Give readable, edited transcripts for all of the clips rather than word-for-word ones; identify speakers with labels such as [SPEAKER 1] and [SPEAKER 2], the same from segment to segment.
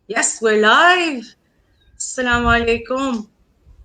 [SPEAKER 1] Yes, we're live. Assalamu alaikum.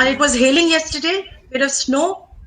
[SPEAKER 1] And it was hailing yesterday. Bit of snow.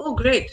[SPEAKER 1] Oh, great.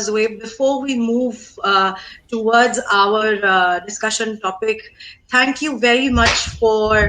[SPEAKER 1] Zoeb, before we move towards our discussion topic, thank you very much for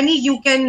[SPEAKER 1] any you can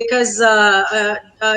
[SPEAKER 1] because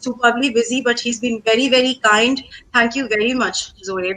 [SPEAKER 1] superbly busy but he's been very very kind. Thank you very much, Zoeb.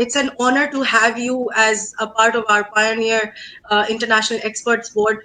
[SPEAKER 1] it's an honor to have you as a part of our Pioneer International Experts Board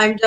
[SPEAKER 1] and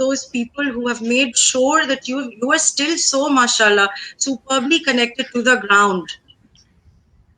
[SPEAKER 1] those people who have made sure that you are still so mashallah superbly connected to the ground.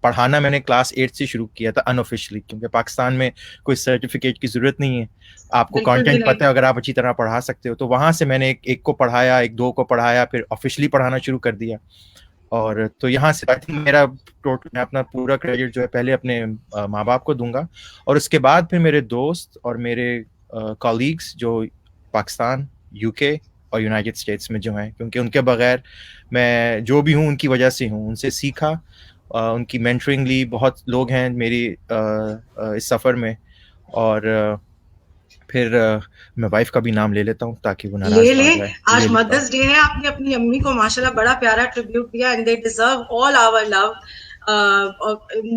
[SPEAKER 2] پڑھانا میں نے class 8 سے شروع کیا تھا انآفیشلی, کیونکہ پاکستان میں کوئی سرٹیفکیٹ کی ضرورت نہیں ہے, آپ کو کانٹینٹ پتہ ہے اگر آپ اچھی طرح پڑھا سکتے ہو. تو وہاں سے میں نے ایک کو پڑھایا, ایک دو کو پڑھایا, پھر آفیشلی پڑھانا شروع کر دیا. اور تو یہاں سے میرا میں اپنا پورا کریڈٹ جو ہے پہلے اپنے ماں باپ کو دوں گا, اور اس کے بعد پھر میرے دوست اور میرے کالیگس جو پاکستان, یو کے اور یونائٹیڈ اسٹیٹس میں جو ہیں, کیونکہ ان کے بغیر میں جو بھی ہوں ان کی وجہ سے ہوں, ان سے سیکھا, ان کی مینٹرنگ لی. بہت لوگ ہیں میری اس سفر میں, اور پھر میں وائف کا بھی نام لے لیتا ہوں تاکہ وہ ناراض نہ ہو جائے.
[SPEAKER 1] آج مدرس ڈے ہے, آپ نے اپنی امی کو ماشاءاللہ بڑا پیارا ٹریبیوٹ دیا, and they deserve all our love,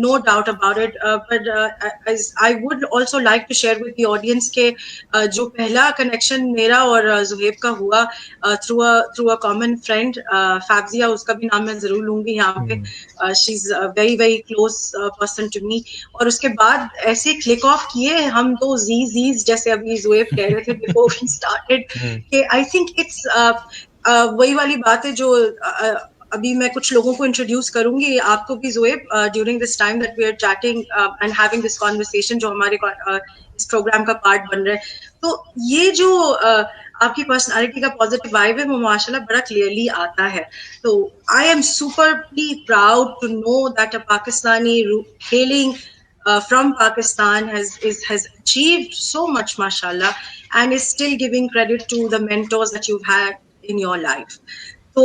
[SPEAKER 1] no doubt about it, but I would also like to share with the audience کہ جو پہلا کنیکشن میرا اور زہیب کا ہوا through a common friend, فابزیہ, اس کا بھی نام میں ضرور لوں گی یہاں پہ, she is a very very close person to me, اور اس کے بعد ایسے کلک آف کیے ہم دو زیز جیسے ابھی زہیب کہہ رہے تھے before we started, کہ I think it's وہی والی بات ہے جو ابھی میں کچھ لوگوں کو انٹروڈیوس کروں گی, آپ کو بھی Zohaib, during this time that we are chatting and having this conversation جو ہمارے اس پروگرام کا پارٹ بن رہا ہے. تو یہ جو آپ کی پرسنالٹی کا پازیٹیو وائب ہے وہ ماشاءاللہ بڑا کلیئرلی آتا ہے. تو I'm superly proud to know that a Pakistani hailing from Pakistan has achieved so much, mashallah, and is still giving credit to the mentors that you've had in your life. تو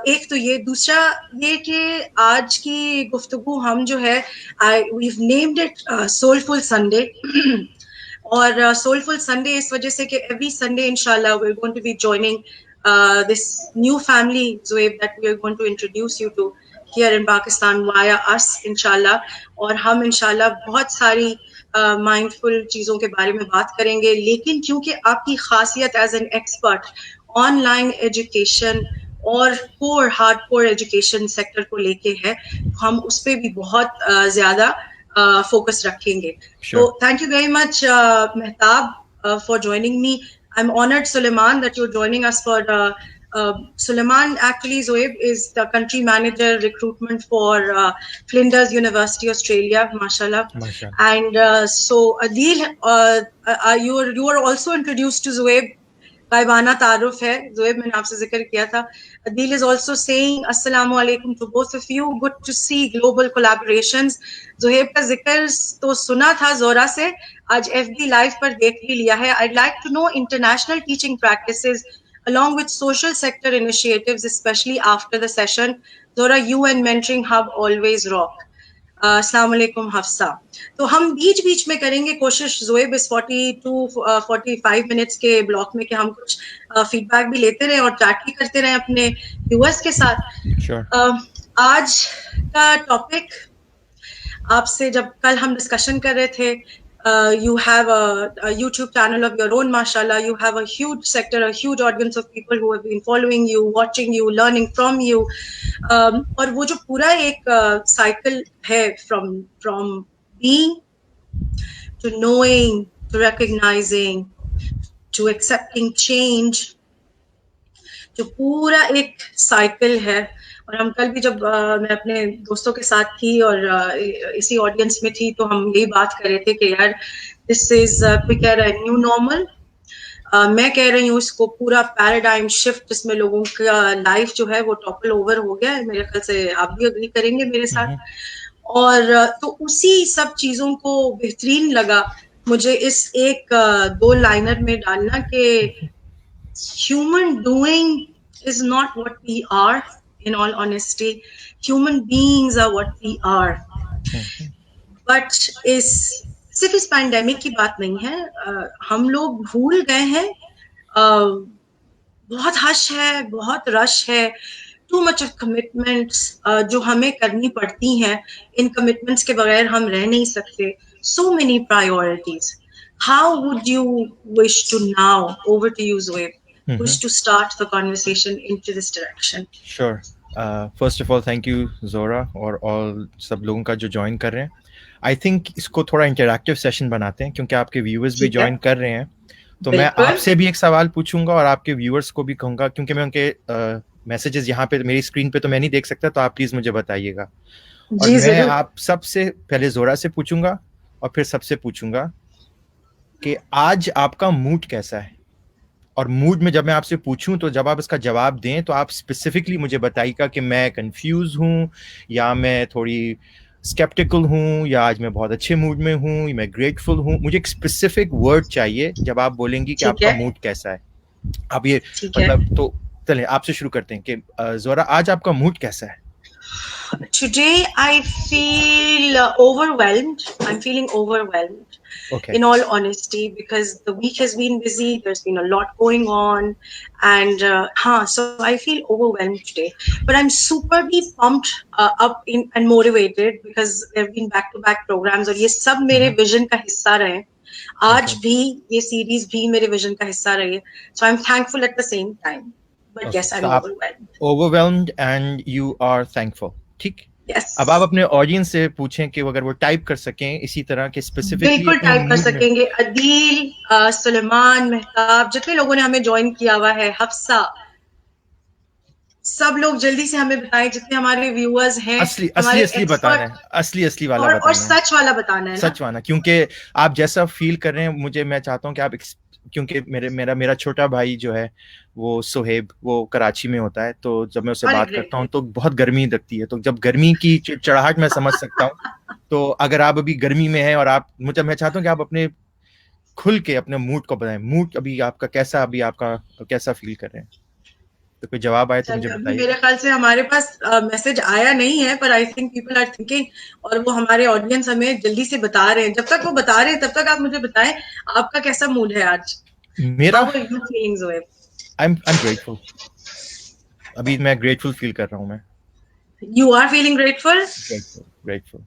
[SPEAKER 1] ایک تو یہ, دوسرا یہ کہ آج کی گفتگو ہم جو ہے we've named it Soulful Sunday, اور Soulful Sunday اس وجہ سے کہ every Sunday inshallah we're going to be joining this new family, Zoeb, that we are going to introduce you to here in Pakistan via us inshallah, اور ہم انشاءاللہ بہت ساری mindful چیزوں کے بارے میں بات کریں گے. لیکن کیونکہ آپ کی خاصیت as an expert on line education اور ہارڈ کور ایجوکیشن سیکٹر کو لے کے ہے, ہم اس پہ بھی بہت زیادہ فوکس رکھیں گے. تو thank you very much Mehtab for joining me. I'm honored, Suleiman, that you're joining us for Suleiman, actually, Zoeb is the country manager recruitment for Flinders University, Australia, mashallah. And so Adil, you are also introduced to Zoeb. غائبانہ تعارف ہے زہیب, میں نے آپ سے ذکر کیا تھا. Adil is also saying السلام علیکم to both of you, good to see global collaborations. Zohaib کا ذکر تو سنا تھا زورا سے, آج FB لائیو پر دیکھ بھی لیا ہے. I'd like to know international teaching practices along with social sector initiatives, especially after the session. Zora, you and Mentoring Hub always rock. السلام علیکم حفصہ. تو ہم بیچ بیچ میں کریں گے کوشش زہیب اس 40-45 منٹس کے بلاک میں کہ ہم کچھ فیڈ بیک بھی لیتے رہیں اور چیٹ بھی کرتے رہیں اپنے ویورز کے ساتھ. آج کا ٹاپک آپ سے جب کل ہم ڈسکشن کر رہے تھے, you have a YouTube channel of your own, mashallah. You have a huge sector, a huge audience of people who have been following you, watching you, learning from you. اور وہ جو پورا ایک cycle ہے from being to knowing to recognizing to accepting change, جو پورا ایک cycle ہے. اور ہم کل بھی جب میں اپنے دوستوں کے ساتھ تھی اور اسی آڈینس میں تھی تو ہم یہی بات کر رہے تھے کہ یار دس از, کوئی کہہ رہا ہے نیو نارمل, میں کہہ رہی ہوں اس کو پورا پیراڈائم شفٹ, جس میں لوگوں کا لائف جو ہے وہ ٹاپل اوور ہو گیا ہے. میرے خیال سے آپ بھی اگری کریں گے میرے ساتھ. اور تو اسی سب چیزوں کو بہترین لگا مجھے اس ایک 2 لائنر میں ڈالنا کہ human doing is not what we are. In all honesty, human beings are what we are. But صرف اس پینڈیمک کی بات نہیں ہے, ہم لوگ بھول گئے ہیں, بہت حش ہے, بہت رش ہے, ٹو مچ آف کمٹمنٹس جو ہمیں کرنی پڑتی ہیں. ان کمٹمنٹس کے بغیر ہم رہ نہیں سکتے. So many priorities. How would you wish to now, over to you Zoeb, wish to start the conversation into this direction?
[SPEAKER 2] Sure. First of all, thank you Zora اور all سب لوگوں کا جو جوائن کر رہے ہیں. آئی تھنک اس کو تھوڑا interactive session بناتے ہیں کیونکہ آپ کے ویورز بھی جوائن کر رہے ہیں. تو میں آپ سے بھی ایک سوال پوچھوں گا اور آپ کے ویورز کو بھی کہوں گا, کیونکہ میں ان کے میسیجز یہاں پہ میری اسکرین پہ تو میں نہیں دیکھ سکتا, تو آپ پلیز مجھے بتائیے گا. اور
[SPEAKER 1] جی
[SPEAKER 2] میں
[SPEAKER 1] ضرور.
[SPEAKER 2] آپ سب سے پہلے زورا سے پوچھوں گا اور پھر سب سے پوچھوں گا کہ آج آپ کا موڈ کیسا ہے. اور موڈ میں جب میں آپ سے پوچھوں تو جب آپ اس کا جواب دیں تو آپ اسپیسیفکلی مجھے بتائیے گا کہ میں کنفیوز ہوں یا میں تھوڑی اسکیپٹیکل ہوں یا آج میں بہت اچھے موڈ میں ہوں یا میں گریٹفل ہوں. مجھے ایک اسپیسیفک ورڈ چاہیے جب آپ بولیں گی کہ آپ
[SPEAKER 1] ٹھیک
[SPEAKER 2] کا
[SPEAKER 1] ہے.
[SPEAKER 2] موڈ کیسا ہے. آپ یہ
[SPEAKER 1] ٹھیک ہے.
[SPEAKER 2] مطلب تو چلیں آپ سے شروع کرتے ہیں کہ زورا آج آپ کا موڈ کیسا ہے.
[SPEAKER 1] Today I feel overwhelmed. I'm feeling overwhelmed.
[SPEAKER 2] Okay.
[SPEAKER 1] In all honesty, because the week has been busy, there's been a lot going on, and so I feel overwhelmed today. But I'm superly pumped up and motivated because there have been back-to-back programs, اور یہ سب میرے vision کا حصہ رہے. آج بھی یہ series بھی میرے vision کا حصہ رہی ہے. So I'm thankful at the same time. But yes,
[SPEAKER 2] تو
[SPEAKER 1] I'm
[SPEAKER 2] آپ
[SPEAKER 1] overwhelmed.
[SPEAKER 2] Overwhelmed and you are thankful. ٹھیک.
[SPEAKER 1] Yes.
[SPEAKER 2] اب آپ اپنے آڈینس سے پوچھیں کہ اگر وہ ٹائپ کر سکیں اسی طرح کہ اسپیسیفکلی
[SPEAKER 1] بالکل
[SPEAKER 2] اپنے
[SPEAKER 1] ٹائپ کر
[SPEAKER 2] موڈ میں.
[SPEAKER 1] سکیں گے. عدیل, سلیمان, مہتاب, جتنے لوگوں نے ہمیں جوائن کیا ہوا ہے, حفصہ, سب لوگ جلدی سے ہمیں بتائیں جتنے ہمارے ویورز ہیں, ہمارے
[SPEAKER 2] اصلی بتانا ہے, اصلی والا
[SPEAKER 1] اور
[SPEAKER 2] بتانا ہے,
[SPEAKER 1] سچ والا بتانا ہے نا.
[SPEAKER 2] سچ والا. کیونکہ آپ جیسا فیل کر رہے ہیں میں چاہتا ہوں کہ آپ کیونکہ میرا چھوٹا بھائی جو ہے وہ سہیب, وہ کراچی میں ہوتا ہے, تو جب میں اس سے بات کرتا ہوں تو بہت گرمی لگتی ہے, تو جب گرمی کی چڑاہٹ میں سمجھ سکتا ہوں. تو اگر آپ ابھی گرمی میں ہیں اور میں چاہتا ہوں کہ آپ اپنے کھل کے اپنے موڈ کو بتائیں. موڈ ابھی آپ کا کیسا, ابھی آپ کا کیسا فیل کر رہے ہیں. تو کوئی جواب آئے تو مجھے
[SPEAKER 1] ابھی
[SPEAKER 2] بتائیے.
[SPEAKER 1] میرے خیال سے ہمارے پاس میسج آیا نہیں ہے, پر I think people are thinking, اور وہ ہمارے آڈینس ہمیں جلدی سے بتا رہے ہیں. جب تک وہ بتا رہے ہیں تب تک آپ مجھے بتائیں آپ کا کیسا موڈ ہے آج.
[SPEAKER 2] میرا
[SPEAKER 1] How are you feeling, Zoeb?
[SPEAKER 2] I'm grateful. ابھی میں گریٹفل فیل کر رہا ہوں. میں
[SPEAKER 1] You are feeling grateful?
[SPEAKER 2] Grateful.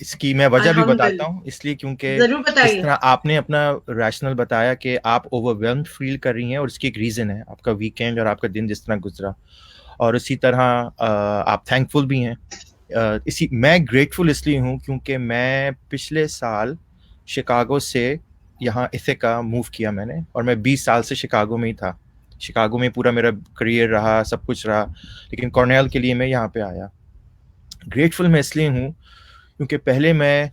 [SPEAKER 2] اس کی میں وجہ بھی بتاتا ہوں, اس لیے کیونکہ
[SPEAKER 1] ضرور
[SPEAKER 2] جس
[SPEAKER 1] بتائیے.
[SPEAKER 2] طرح آپ نے اپنا ریشنل بتایا کہ آپ اوورwhelmed فیل کر رہی ہیں, اور اس کی ایک ریزن ہے آپ کا ویکینڈ اور آپ کا دن جس طرح گزرا, اور اسی طرح آپ تھینکفل بھی ہیں. میں گریٹفل اس لیے ہوں کیونکہ میں پچھلے سال شکاگو سے یہاں ایتھیکا موو کیا میں نے, اور میں 20 سال سے شکاگو میں ہی تھا. شکاگو میں پورا میرا کریئر رہا, سب کچھ رہا, لیکن کارنیل کے لیے میں یہاں پہ آیا. گریٹفل میں اس لیے ہوں کیونکہ پہلے میں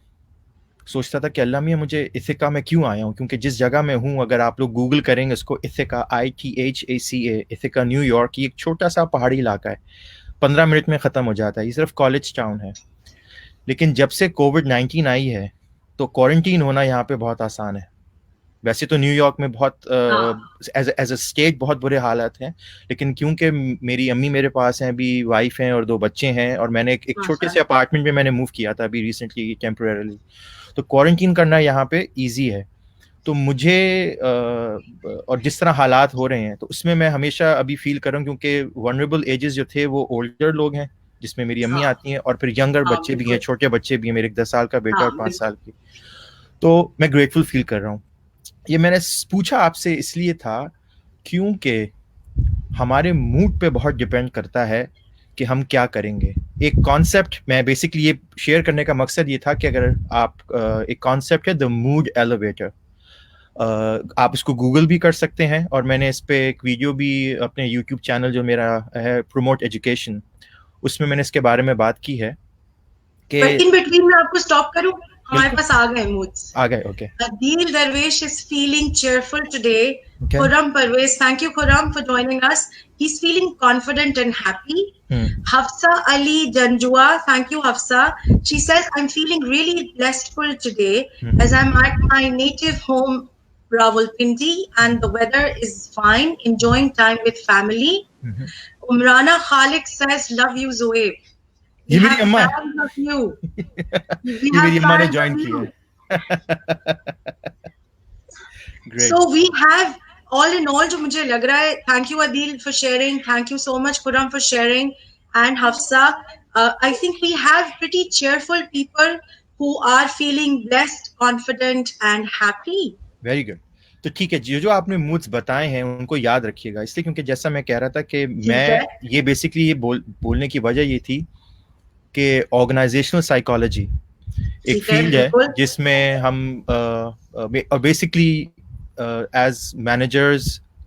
[SPEAKER 2] سوچتا تھا کہ اللہ میاں مجھے ایتھیکا میں کیوں آیا ہوں, کیونکہ جس جگہ میں ہوں, اگر آپ لوگ گوگل کریں گے اس کو, ایتھیکا ITHACA, ایتھیکا نیو یارک, یہ ایک چھوٹا سا پہاڑی علاقہ ہے, 15 منٹ میں ختم ہو جاتا ہے, یہ صرف کالج ٹاؤن ہے. لیکن جب سے کووڈ-19 آئی ہے تو کوارنٹین ہونا یہاں پہ بہت آسان ہے. ویسے تو نیو یارک میں بہت ایز اے اسٹیٹ بہت برے حالات ہیں, لیکن کیونکہ میری امی میرے پاس ہیں, ابھی وائف ہیں اور 2 بچے ہیں, اور میں نے ایک چھوٹے سے اپارٹمنٹ میں نے موو کیا تھا ابھی ریسنٹلی ٹیمپریریلی, تو کوارنٹین کرنا یہاں پہ ایزی ہے. تو مجھے اور جس طرح حالات ہو رہے ہیں تو اس میں ہمیشہ ابھی فیل کر رہا ہوں, کیونکہ ونریبل ایجز جو تھے وہ اولڈر لوگ ہیں, جس میں میری امی آتی ہیں, اور پھر ینگر بچے بھی ہیں, چھوٹے بچے بھی ہیں, میرے 10 سال کا بیٹا اور 5 سال کی. تو میں گریٹفل فیل کر رہا ہوں. یہ میں نے پوچھا آپ سے اس لیے تھا کیونکہ ہمارے موڈ پہ بہت ڈپینڈ کرتا ہے کہ ہم کیا کریں گے. ایک کانسیپٹ میں بیسکلی یہ شیئر کرنے کا مقصد یہ تھا کہ اگر آپ ایک کانسیپٹ ہے دا موڈ ایلیویٹر, آپ اس کو گوگل بھی کر سکتے ہیں, اور میں نے اس پہ ایک ویڈیو بھی اپنے یوٹیوب چینل جو میرا ہے پروموٹ ایجوکیشن, اس میں نے اس کے بارے میں بات کی ہے کہ
[SPEAKER 1] ان بٹوین میں آپ کو اسٹاپ کروں, ہمارے پاس آ گئے موڈس.
[SPEAKER 2] آ گئے. Okay.
[SPEAKER 1] Adil Darwish is feeling cheerful today. Khurram Parvez, thank you Khurram for joining us. He's feeling confident and happy. Hafsa Ali Janjua, thank you Hafsa. She says, I'm feeling really blessedful today as I'm at my native home Rawalpindi and the weather is fine, enjoying time with family. Umrana Khalik says, love you Zoeb.
[SPEAKER 2] یہ میری اماں
[SPEAKER 1] We
[SPEAKER 2] یہ میری
[SPEAKER 1] have
[SPEAKER 2] اماں نے
[SPEAKER 1] fans
[SPEAKER 2] join
[SPEAKER 1] of
[SPEAKER 2] کیا
[SPEAKER 1] you.
[SPEAKER 2] ہے.
[SPEAKER 1] So we have all in all, جو مجھے لگ رہا ہے, thank you Adil for sharing, thank you so much Khurram for sharing, and Hafsa. I think we have pretty cheerful people who are feeling blessed, confident and happy.
[SPEAKER 2] Very good. تو ٹھیک ہے, جو آپ نے موڈس بتائے ہیں ان کو یاد رکھیے گا, اس لیے کیونکہ جیسا میں کہہ رہا تھا کہ میں یہ بیسکلی یہ بولنے کی وجہ یہ تھی کہ آرگنائزیشنل سائیکالوجی ایک فیلڈ ہے جس میں ہم basically as managers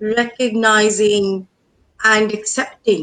[SPEAKER 1] recognizing and accepting.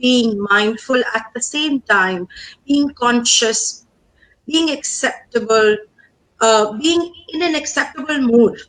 [SPEAKER 1] being mindful at the same time, being conscious, being acceptable, being in an acceptable mood,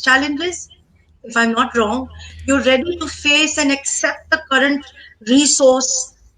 [SPEAKER 1] challenges. If I'm not wrong, you're ready to face and accept the current resource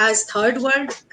[SPEAKER 1] as third world,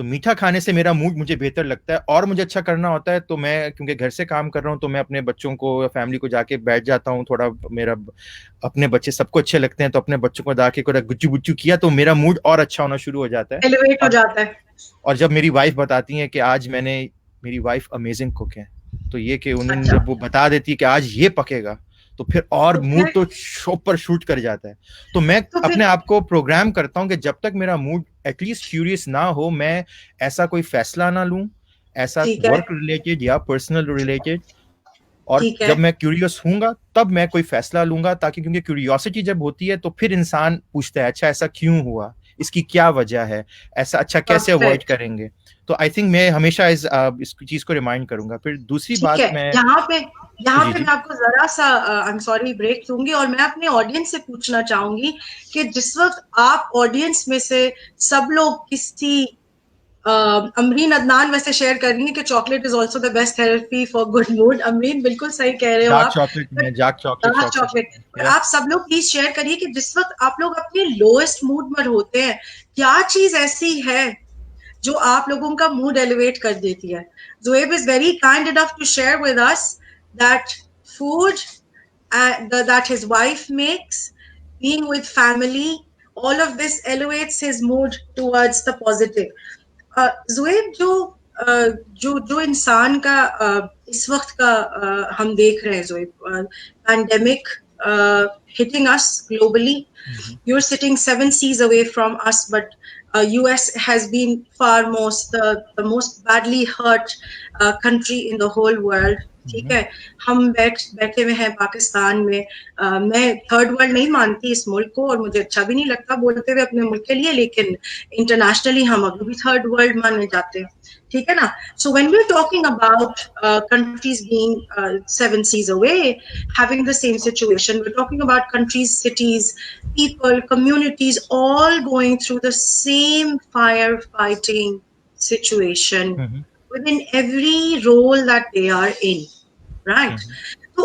[SPEAKER 2] تو میٹھا کھانے سے میرا mood مجھے بہتر لگتا ہے, اور مجھے اچھا کرنا ہوتا ہے تو میں کیونکہ گھر سے کام کر رہا ہوں تو میں اپنے بچوں کو یا فیملی کو جا کے بیٹھ جاتا ہوں, تھوڑا میرا اپنے بچے سب کو اچھے لگتے ہیں تو اپنے بچوں کو جا کے گچو گچو کیا تو میرا موڈ اور اچھا ہونا شروع ہو جاتا ہے.
[SPEAKER 1] ایلیویٹ ہو جاتا ہے.
[SPEAKER 2] اور جب میری وائف بتاتی ہیں کہ آج میری وائف امیزنگ کوک ہے, تو یہ کہ انہوں نے
[SPEAKER 1] اچھا
[SPEAKER 2] جب وہ بتا دیتی ہے کہ آج یہ پکے گا تو پھر اور
[SPEAKER 1] تو
[SPEAKER 2] موڈ
[SPEAKER 1] پھر
[SPEAKER 2] تو شوپ پر شوٹ کر جاتا ہے. تو میں
[SPEAKER 1] تو پھر
[SPEAKER 2] اپنے آپ کو پروگرام کرتا ہوں کہ جب تک میرا موڈ ایٹ لیسٹ کیوریس نہ ہو, میں ایسا کوئی فیصلہ نہ لوں ایسا
[SPEAKER 1] ٹھیک ہے
[SPEAKER 2] ورک ریلیٹڈ یا پرسنل ریلیٹڈ, اور
[SPEAKER 1] ٹھیک ہے
[SPEAKER 2] جب میں کیوریس ہوں گا تب میں کوئی فیصلہ لوں گا, تاکہ کیونکہ کیوریوسٹی جب ہوتی ہے تو پھر انسان پوچھتا ہے اچھا ایسا کیوں ہوا, اس کی کیا وجہ ہے, ایسا اچھا کیسے اوائڈ
[SPEAKER 1] پرفیکٹ.
[SPEAKER 2] کریں گے. تو آئی تھنک میں ہمیشہ اس چیز کو ریمائنڈ کروں گا. پھر دوسری
[SPEAKER 1] ٹھیک ہے,
[SPEAKER 2] بات میں
[SPEAKER 1] یہاں پہ
[SPEAKER 2] جی
[SPEAKER 1] میں آپ کو ذرا سا آئی ایم سوری بریک دوں گی, اور میں اپنے آڈینس سے پوچھنا چاہوں گی کہ جس وقت آپ آڈینس میں سے سب لوگ کسی امرین عدنان ویسے شیئر کر رہی ہیں کہ chocolate is also the best therapy for good mood. Amreen بالکل صحیح کہہ رہے ہو
[SPEAKER 2] ڈارک
[SPEAKER 1] آپ.
[SPEAKER 2] چاکلیٹ میں ڈارک چاکلیٹ
[SPEAKER 1] ڈارک
[SPEAKER 2] شوق سے
[SPEAKER 1] چاکلیٹ, اور
[SPEAKER 2] یا
[SPEAKER 1] آپ سب لوگ پلیز شیئر کریے کہ جس وقت آپ لوگ اپنے لوئسٹ موڈ پر ہوتے ہیں کیا چیز ایسی ہے جو آپ لوگوں کا موڈ ایلیویٹ کر دیتی ہے. Zohaib is very kind enough to share with us that food that his wife makes, being with family, all of this elevates his mood towards the positive. زویب جو انسان کا اس وقت کا ہم دیکھ رہے ہیں زویب, pandemic hitting us globally. You're sitting 7 seas away from us, but US has been the most badly hurt country in the whole world. ٹھیک ہے, ہم بیٹھے ہوئے ہیں پاکستان میں. میں تھرڈ ورلڈ نہیں مانتی اس ملک کو, اور مجھے اچھا بھی نہیں لگتا بولتے ہوئے اپنے ملک کے لیے, لیکن انٹرنیشنلی ہم ابھی بھی تھرڈ ورلڈ مانے جاتے ہیں. ٹھیک ہے نا. So when we are talking about countries being 7 seas away having the same situation, we're talking about countries, cities, people, communities all going through the same firefighting situation within every role that they are in, right? تو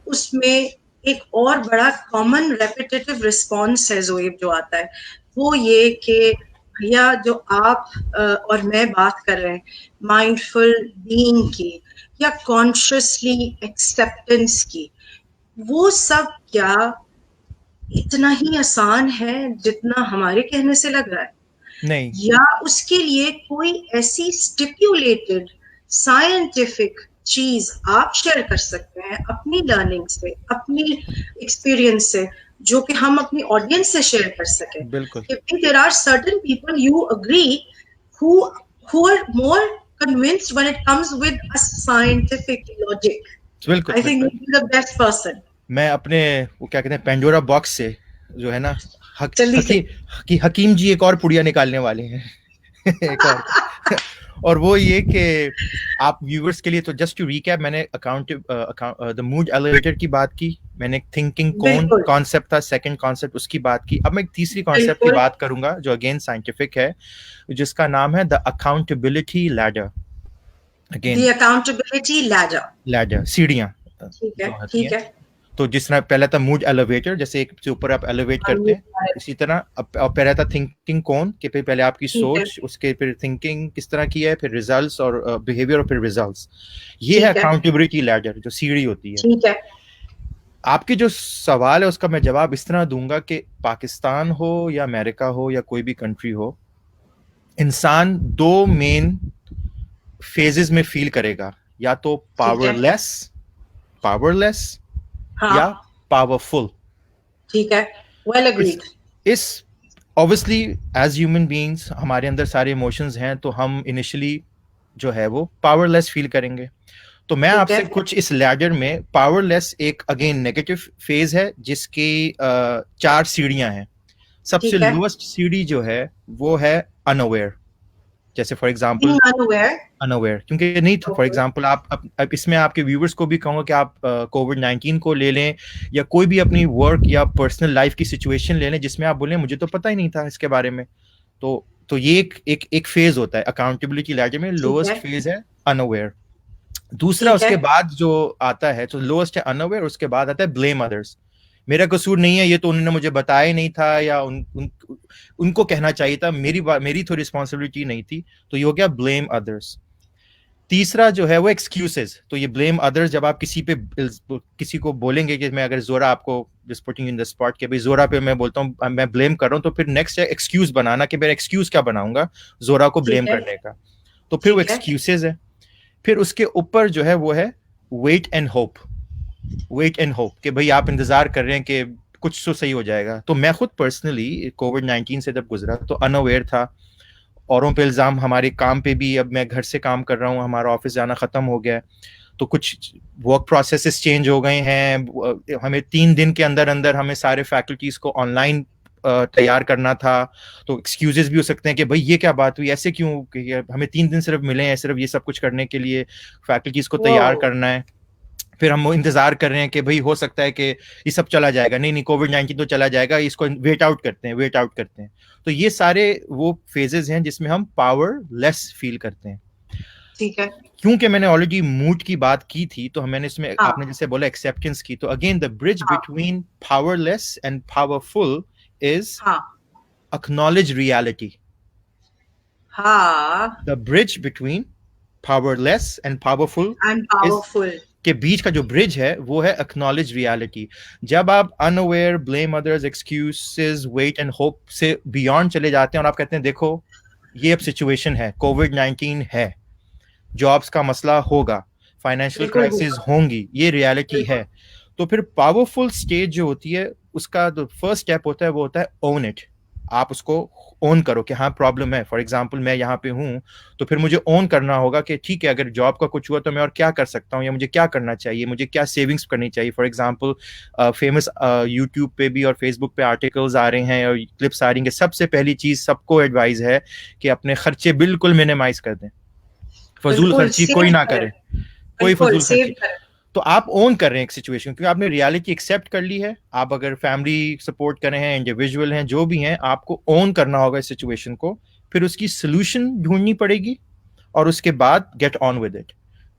[SPEAKER 1] اس میں ایک اور بڑا common ریپیٹیٹو response ہے زویب جو آتا ہے, وہ یہ کہ بھیا جو آپ اور میں بات کر رہے ہیں مائنڈ فل بینگ کی یا کانشیسلی ایکسپٹینس کی, وہ سب کیا اتنا ہی آسان ہے جتنا ہمارے کہنے سے لگ رہا ہے؟
[SPEAKER 2] نہیں,
[SPEAKER 1] یا اس کے لیے کوئی ایسی اسٹیپولیٹڈ سائنٹیفک چیز آپ شیئر کر سکتے ہیں اپنی لرننگ سے, اپنی ایکسپیرئنس سے, جو کہ ہم اپنی آڈینس سے شیئر کر سکیں
[SPEAKER 2] بالکل
[SPEAKER 1] کہ there are certain people you agree who are more convinced when it comes with a scientific logic.
[SPEAKER 2] بالکل
[SPEAKER 1] I think
[SPEAKER 2] بالکل.
[SPEAKER 1] you'll be the best person.
[SPEAKER 2] میں اپنے وہ کیا کہتے ہیں پینڈورا باکس سے جو ہے نا
[SPEAKER 1] جلدی سے
[SPEAKER 2] حکیم جی ایک اور پڑیا نکالنے والے ہیں ایک اور وہ یہ کہ آپ ویورز کے لیے, تو جسٹ ٹو ریکیپ, میں نے دا موڈ ایلیویٹر کی بات کی, میں نے تھنکنگ کون کانسیپٹ تھا سیکنڈ کانسیپٹ اس کی بات کی. اب میں ایک تیسری کانسیپٹ کی بات کروں گا جو اگین سائنٹیفک ہے, جس کا نام ہے دا اکاؤنٹیبلٹی لیڈر.
[SPEAKER 1] دی اکاؤنٹیبلٹی لیڈر,
[SPEAKER 2] سیڑھیاں.
[SPEAKER 1] ٹھیک ہے ٹھیک ہے.
[SPEAKER 2] تو جس طرح پہلا تھا موڈ ایلیویٹر, جیسے ایک سے اوپر آپ ایلیویٹ کرتے ہیں, اسی طرح اب پہلا تھا تھنکنگ کون, کہ پہلے آپ کی سوچ, اس کے پھر تھنکنگ کس طرح کی ہے, پھر ریزلٹس اور بیہیویئر, اور پھر ریزلٹس. یہ ہے اکاؤنٹیبلٹی لیڈر جو سیڑھی ہوتی ہے.
[SPEAKER 1] ٹھیک ہے.
[SPEAKER 2] آپ کے جو سوال ہے اس کا میں جواب اس طرح دوں گا کہ پاکستان ہو یا امریکہ ہو یا کوئی بھی کنٹری ہو, انسان دو مین فیزز میں فیل کرے گا, یا تو پاورلیس یا پاورفل.
[SPEAKER 1] ٹھیک ہے, ویل اگریڈ.
[SPEAKER 2] اس obviously ایز ہیومن بینگس ہمارے اندر سارے ایموشنز ہیں, تو ہم انیشلی جو ہے وہ پاورلیس فیل کریں گے. تو میں آپ سے کچھ اس لیڈر میں پاورلیس ایک اگین نیگیٹو فیز ہے جس کی 4 سیڑھیاں ہیں. سب سے لوسٹ سیڑھی جو ہے وہ ہے اناویئر. جیسے فار ایگزامپل اناویئر, کیونکہ نہیں تھا. فار ایگزامپل آپ اس میں آپ کے ویورز کو بھی کہوں گا کہ آپ کووڈ-19 کو لے لیں, یا کوئی بھی اپنی ورک یا پرسنل لائف کی سچویشن لے لیں جس میں آپ بولیں مجھے تو پتہ ہی نہیں تھا اس کے بارے میں. تو یہ ایک فیز ہوتا ہے اکاؤنٹیبلٹی لیڈر میں. لوسٹ فیز ہے اناویئر. دوسرا اس کے بعد جو آتا ہے, تو لوسٹ ہے اناویئر, اس کے بعد آتا ہے بلیم ادرس. میرا قصور نہیں ہے, یہ تو انہوں نے مجھے بتایا ہی نہیں تھا, یا ان کو کہنا چاہیے تھا, میری تو رسپانسبلٹی نہیں تھی. تو یہ ہو گیا بلیم ادرس. تیسرا جو ہے وہ ایکسکیوزز. تو یہ بلیم ادرس, جب آپ کسی کو بولیں گے کہ میں اگر زورا آپ کو جس پوٹنگ ان دی اسپاٹ کہ بھائی زورا پہ میں بولتا ہوں میں بلیم کر رہا ہوں, تو پھر نیکسٹ ہے ایکسکیوز بنانا کہ میں ایکسکیوز کیا بناؤں گا زورا کو بلیم کرنے کا. تو پھر وہ ایکسکیوزز ہے. پھر اس کے اوپر جو ہے وہ ہے wait and hope. Wait and hope کہ بھائی آپ انتظار کر رہے ہیں کہ کچھ تو صحیح ہو جائے گا. تو میں خود پرسنلی کووڈ-19 سے جب گزرا تو ان اویئر تھا, اوروں پہ الزام, ہمارے کام پہ بھی, اب میں گھر سے کام کر رہا ہوں, ہمارا آفس جانا ختم ہو گیا ہے, تو کچھ ورک پروسیسز چینج ہو گئے ہیں. ہمیں 3 دن کے اندر اندر ہمیں سارے فیکلٹیز کو آن لائن تیار کرنا تھا. تو ایکسکیوزز بھی ہو سکتے ہیں کہ بھائی یہ کیا بات ہوئی, ایسے کیوں, کہ ہمیں 3 دن صرف ملے ہیں صرف یہ سب کچھ کرنے کے لیے, فیکلٹیز کو تیار کرنا ہے. پھر ہم انتظار کر رہے ہیں کہ بھائی ہو سکتا ہے کہ یہ سب چلا جائے گا, نہیں کووڈ-19 تو چلا جائے گا, اس کو ویٹ آؤٹ کرتے ہیں. تو یہ سارے وہ فیزز ہیں جس میں ہم پاور لیس فیل کرتے ہیں.
[SPEAKER 1] ٹھیک ہے,
[SPEAKER 2] کیونکہ میں نے آلریڈی موڈ کی بات کی تھی, تو میں نے اس میں آپ نے جیسے بولا ایکسیپٹنس کی, تو again the bridge between power less and powerful is acknowledge reality. The bridge between power less and powerful کے بیچ کا جو برج ہے وہ ہے اکنالج ریالٹی. جب آپ unaware, blame others, excuses, wait and hope سے بیونڈ چلے جاتے ہیں اور آپ کہتے ہیں دیکھو یہ اب سچویشن ہے, کووڈ-19 ہے, جابس کا مسئلہ ہوگا, فائنینشیل کرائسس ہوں گی, یہ ریالٹی ہے. تو پھر پاورفل اسٹیج جو ہوتی ہے اس کا جو فرسٹ اسٹیپ ہوتا ہے وہ ہوتا ہے اون اٹ. آپ اس کو اون کرو کہ ہاں پرابلم ہے. فار ایگزامپل میں یہاں پہ ہوں تو پھر مجھے اون کرنا ہوگا کہ ٹھیک ہے اگر جاب کا کچھ ہوا تو میں اور کیا کر سکتا ہوں, یا مجھے کیا کرنا چاہیے, مجھے کیا سیونگس کرنی چاہیے. فار ایگزامپل فیمس یوٹیوب پہ بھی اور فیس بک پہ آرٹیکلز آ رہے ہیں اور کلپس آ رہی ہیں کہ سب سے پہلی چیز سب کو ایڈوائز ہے کہ اپنے خرچے بالکل منیمائز کر دیں, فضول خرچی کوئی نہ کرے, کوئی فضول خرچی. تو آپ اون کر رہے ہیں ایک سچویشن, کیونکہ آپ نے ریالٹی ایکسیپٹ کر لی ہے. آپ اگر فیملی سپورٹ کریں ہیں, انڈیویجول ہیں, جو بھی ہیں, آپ کو اون کرنا ہوگا اس سچویشن کو, پھر اس کی سولوشن ڈھونڈنی پڑے گی, اور اس کے بعد گیٹ آن ود اٹ.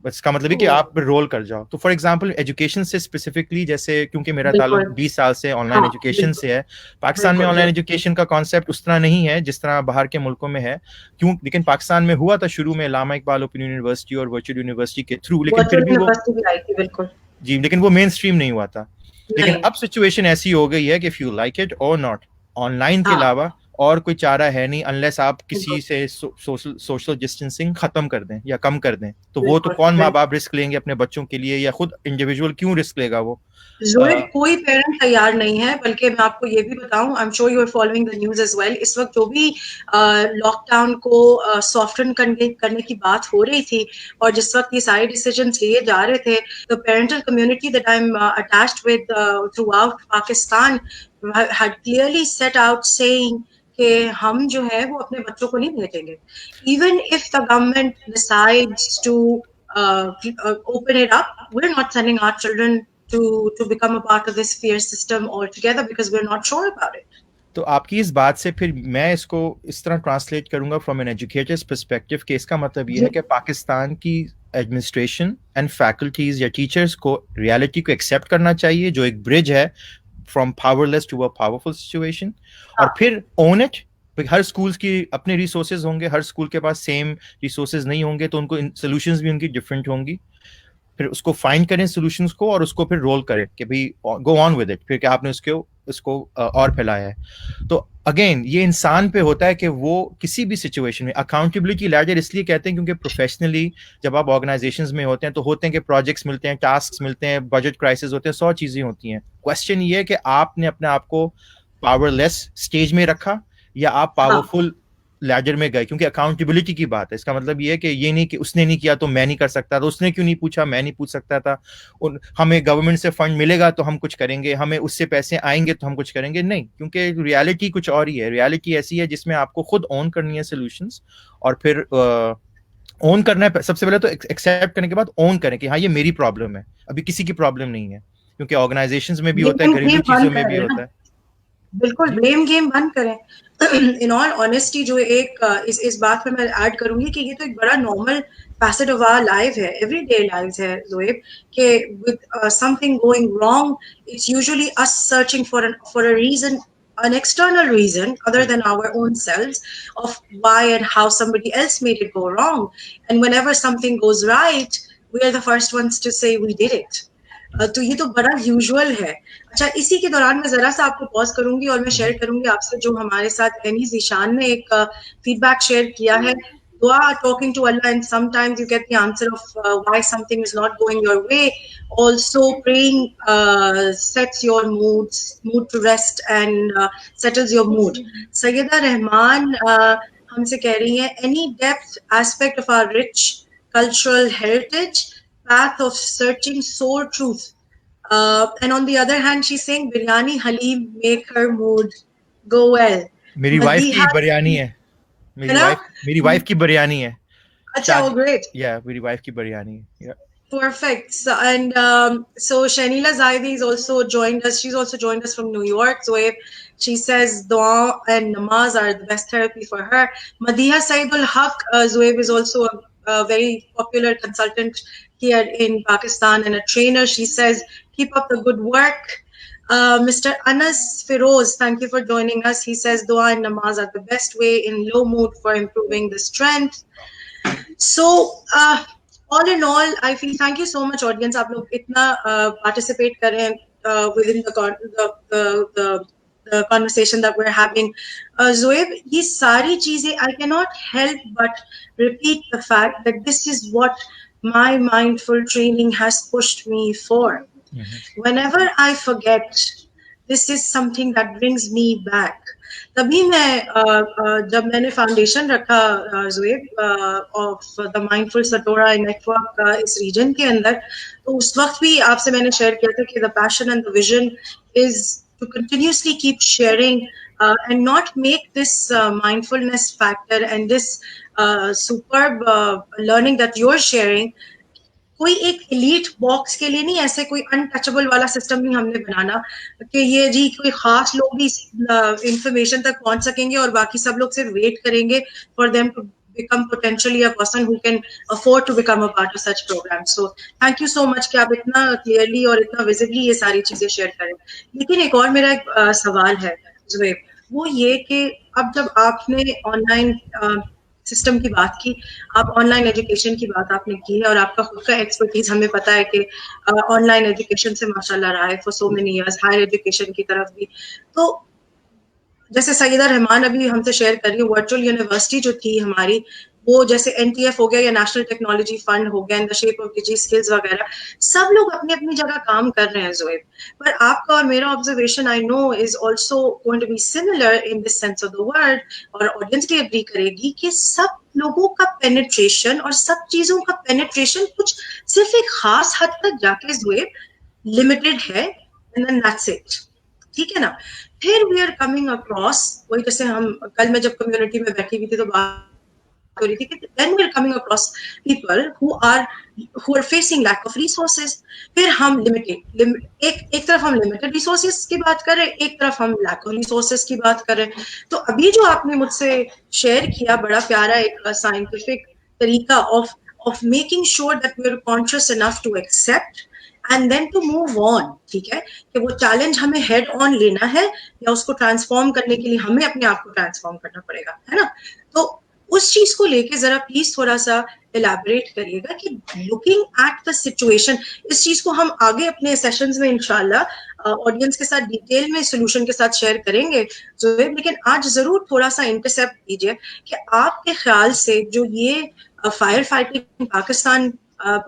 [SPEAKER 2] بس اس کا مطلب ہے کہ آپ رول کر جاؤ. تو فار ایگزامپل ایجوکیشن سے اسپیسیفکلی, جیسے کیونکہ میرا تعلق 20 سال سے آن لائن ایجوکیشن سے ہے, پاکستان میں آن لائن ایجوکیشن کا کانسیپٹ اس طرح نہیں ہے جس طرح باہر کے ملکوں میں ہے. لیکن پاکستان میں ہوا تھا شروع میں علامہ اقبال اوپن یونیورسٹی اور ورچوئل یونیورسٹی کے تھرو, لیکن پھر بھی وہ جی لیکن وہ مین اسٹریم نہیں ہوا تھا. لیکن اب سچویشن ایسی ہو گئی ہے کہ اف یو لائک اٹ اور ناٹ, آن لائن کے علاوہ اور کوئی چارہ ہے نہیں, انلیس آپ کسی سے سوشل ڈسٹینسنگ ختم کر دیں یا کم کر دیں. تو وہ تو کون ماں باپ رسک لیں گے اپنے بچوں کے لیے, یا خود انڈیویجول کیوں رسک لے گا وہ.
[SPEAKER 1] کوئی پیرنٹ تیار نہیں ہے. بلکہ میں آپ کو یہ بھی بتاؤں, I am sure you are following the news as well, اس وقت جو بھی لاک ڈاؤن کو سافٹن کرنے کی بات ہو رہی تھی اور جس وقت یہ سارے ڈیسیجنس لیے جا رہے تھے, the parental community that I'm attached with throughout Pakistan had clearly set out saying کہ ہم جو ہے وہ اپنے بچوں کو نہیں بھیجیں گے. Even if the government decides to open it up, we're not sending our children to become a part of this fear system altogether because we're not sure about it.
[SPEAKER 2] تو آپ کی اس بات سے پھر میں اس کو اس طرح ٹرانسلیٹ کروں گا فرام این ایجوکیٹرز پرسپیکٹو, کہ اس کا مطلب یہ ہے کہ پاکستان کی ایڈمنسٹریشن اینڈ فیکلٹیز یا ٹیچرس کو ریالٹی کو ایکسیپٹ کرنا چاہیے, جو ایک برج ہے from powerless to a powerful situation, اور پھر اون اٹ. ہر اسکولس کی اپنے ریسورسز ہوں گے, ہر اسکول کے پاس سیم ریسورسز نہیں ہوں گے, تو ان کو سولوشنز بھی ان کی ڈفرینٹ ہوں گی. پھر اس کو فائنڈ کریں سولوشنز کو, اور اس کو پھر رول کریں کہ بھائی گو آن ود اٹ, پھر کہ آپ نے اس کو اور پھیلایا ہے. تو اگین یہ انسان پہ ہوتا ہے کہ وہ کسی بھی سچویشن میں اکاؤنٹیبلٹی لیڈر اس لیے کہتے ہیں کیونکہ پروفیشنلی جب آپ آرگنائزیشنز میں ہوتے ہیں تو ہوتے ہیں کہ پروجیکٹس ملتے ہیں, ٹاسکس ملتے ہیں, بجٹ کرائسس ہوتے ہیں, 100 چیزیں ہوتی ہیں. کوشچن یہ ہے کہ آپ نے اپنے آپ کو پاور لیس اسٹیج میں رکھا یا آپ پاورفل لیڈر میں گئے, کیونکہ اکاؤنٹیبلٹی کی بات ہے. اس کا مطلب یہ ہے کہ یہ نہیں کہ اس نے نہیں کیا تو میں نہیں کر سکتا تھا, اس نے کیوں نہیں پوچھا میں نہیں پوچھ سکتا تھا, ہمیں گورنمنٹ سے فنڈ ملے گا تو ہم کچھ کریں گے, ہمیں اس سے پیسے آئیں گے تو ہم کچھ کریں گے. نہیں, کیونکہ ریالٹی کچھ اور ہی ہے. ریالٹی ایسی ہے جس میں آپ کو خود اون کرنی ہے سولوشنس, اور پھر اون کرنا ہے. سب سے پہلے تو ایکسیپٹ کرنے کے بعد اون کریں کہ ہاں یہ میری پرابلم ہے, ابھی کسی کی پرابلم نہیں ہے, کیونکہ آرگنائزیشنز میں بھی ہوتا ہے, گھریلو چیزوں میں بھی ہوتا ہے.
[SPEAKER 1] بالکل blame game بند کریں. In all honesty جو ایک اس بات پہ میں ایڈ کروں گی کہ یہ تو ایک بڑا normal facet of our life ہے, every day lives ہے زویب, کہ with something going wrong it's usually us searching for a reason, an external reason other than our own selves of why and how somebody else made it go wrong, and whenever something goes right we are the first ones to say we did it. تو یہ تو بڑا usual ہے. اچھا, اسی کے دوران میں ذرا سا آپ کو پاز کروں گی اور میں شیئر کروں گی آپ سے جو ہمارے ساتھ اینی ذیشان نے ایک فیڈ بیک شیئر کیا ہے. دعا, talking to Allah, and sometimes you get the answer of why something is not going your way. Also praying sets your mood to rest and settles your mood. سیدہ رحمان ہم سے کہہ رہی ہیں any depth aspect of our rich cultural heritage, path of searching soul truth. And on the other hand, she's saying biryani halim make her mood go well.
[SPEAKER 2] میری wife کی بریانی ہے, میری wife کی بریانی ہے.
[SPEAKER 1] اچھا, oh great.
[SPEAKER 2] Yeah, میری wife کی بریانی ہے. Yeah.
[SPEAKER 1] Perfect. So, and so Shanila Zaidi is also joined us. She's also joined us from New York. So she says dua and namaz are the best therapy for her. Madiha Saidul Haq Zoeb is also a very popular consultant here in Pakistan and a trainer. She says keep up the good work. Mr. Anas Firoz, thank you for joining us. He says dua and namaz are the best way in low mood for improving the strength. So all in all, I feel thank you so much audience. آپ لوگ اتنا participate کر رہے ہیں within the conversation that we're having. Zoeb, یہ ساری چیزیں I cannot help but repeat the fact that this is what my mindful training has pushed me for. Whenever I forget, this is something that brings me back. تبھی میں جب میں نے foundation رکھا Zoheb of the mindful سٹورا network اس region کے اندر, تو اس وقت بھی آپ سے میں نے شیئر کیا تھا کہ the passion and the vision is to continuously keep sharing and not make this mindfulness factor and this superb learning that you are sharing کوئی ایک ایلیٹ باکس کے لیے نہیں, ایسے کوئی انٹچبل والا سسٹم نہیں ہم نے بنانا کہ یہ جی کوئی خاص لوگ بھی انفارمیشن تک پہنچ سکیں گے اور باقی سب لوگ صرف ویٹ کریں گے for them to become potentially a person who can afford to become a part of such programs. So thank you so much کہ آپ اتنا clearly اور اتنا visibly یہ ساری چیزیں شیئر کریں. لیکن ایک اور میرا ایک سوال ہے زبیب, وہ یہ کہ اب جب آپ نے آن لائن سسٹم کی بات کی, آپ آن لائن ایجوکیشن کی بات آپ نے کی ہے اور آپ کا خود کا ایکسپرٹیز ہمیں پتا ہے کہ آن لائن ایجوکیشن سے ماشاء اللہ رہا ہے for so many years, higher education کی طرف بھی. تو جیسے سیدہ رحمان ابھی ہم سے شیئر کر رہی ہے, ورچوئل یونیورسٹی جو تھی ہماری, وہ جیسے NTF ہو گیا یا نیشنل ٹیکنالوجی فنڈ ہو گیا in the shape of DigiSkills وغیرہ, سب لوگ اپنی اپنی جگہ کام کر رہے ہیں زویب. پر آپ کا اور میرا observation I know is also going to be similar in this sense of the word, اور آڈینس بھی اگری کرے گی کہ سب لوگوں کا پینیٹریشن اور سب چیزوں کا پینیٹریشن کچھ صرف ایک خاص حد تک جا کے زویب لمیٹڈ ہے, اینڈ دین دیٹس اٹ. ٹھیک ہے نا. پھر وی آر کمنگ اکراس, وہی جیسے ہم کل میں جب کمیونٹی میں بیٹھی ہوئی تھی تو بات ہو رہی تھی کہ then we are coming across people who are facing lack of resources. پھر ہم ایک طرف ہم limited resources کی بات کر رہے ہیں, ایک طرف ہم lack of resources کی بات کر رہے ہیں. تو ابھی جو آپ نے مجھ سے شیئر کیا بڑا پیارا ایک scientific طریقہ of making sure that we are conscious enough to accept and then to move on. ٹھیک ہے, کہ وہ چیلنج ہمیں ہیڈ آن لینا ہے یا اس کو ٹرانسفارم کرنے کے لیے ہمیں اپنے آپ کو ٹرانسفارم کرنا پڑے گا, ہے نا. تو اس چیز کو لے کے ذرا پلیز تھوڑا سا الیبوریٹ کریے گا کہ لوکنگ ایٹ دا سچویشن. اس چیز کو ہم آگے اپنے سیشنز میں انشاءاللہ آڈینس کے ساتھ ڈیٹیل میں سولوشن کے ساتھ شیئر کریں گے زویب, لیکن آج ضرور تھوڑا سا انٹرسیپٹ کیجیے کہ آپ کے خیال سے جو یہ فائر فائٹنگ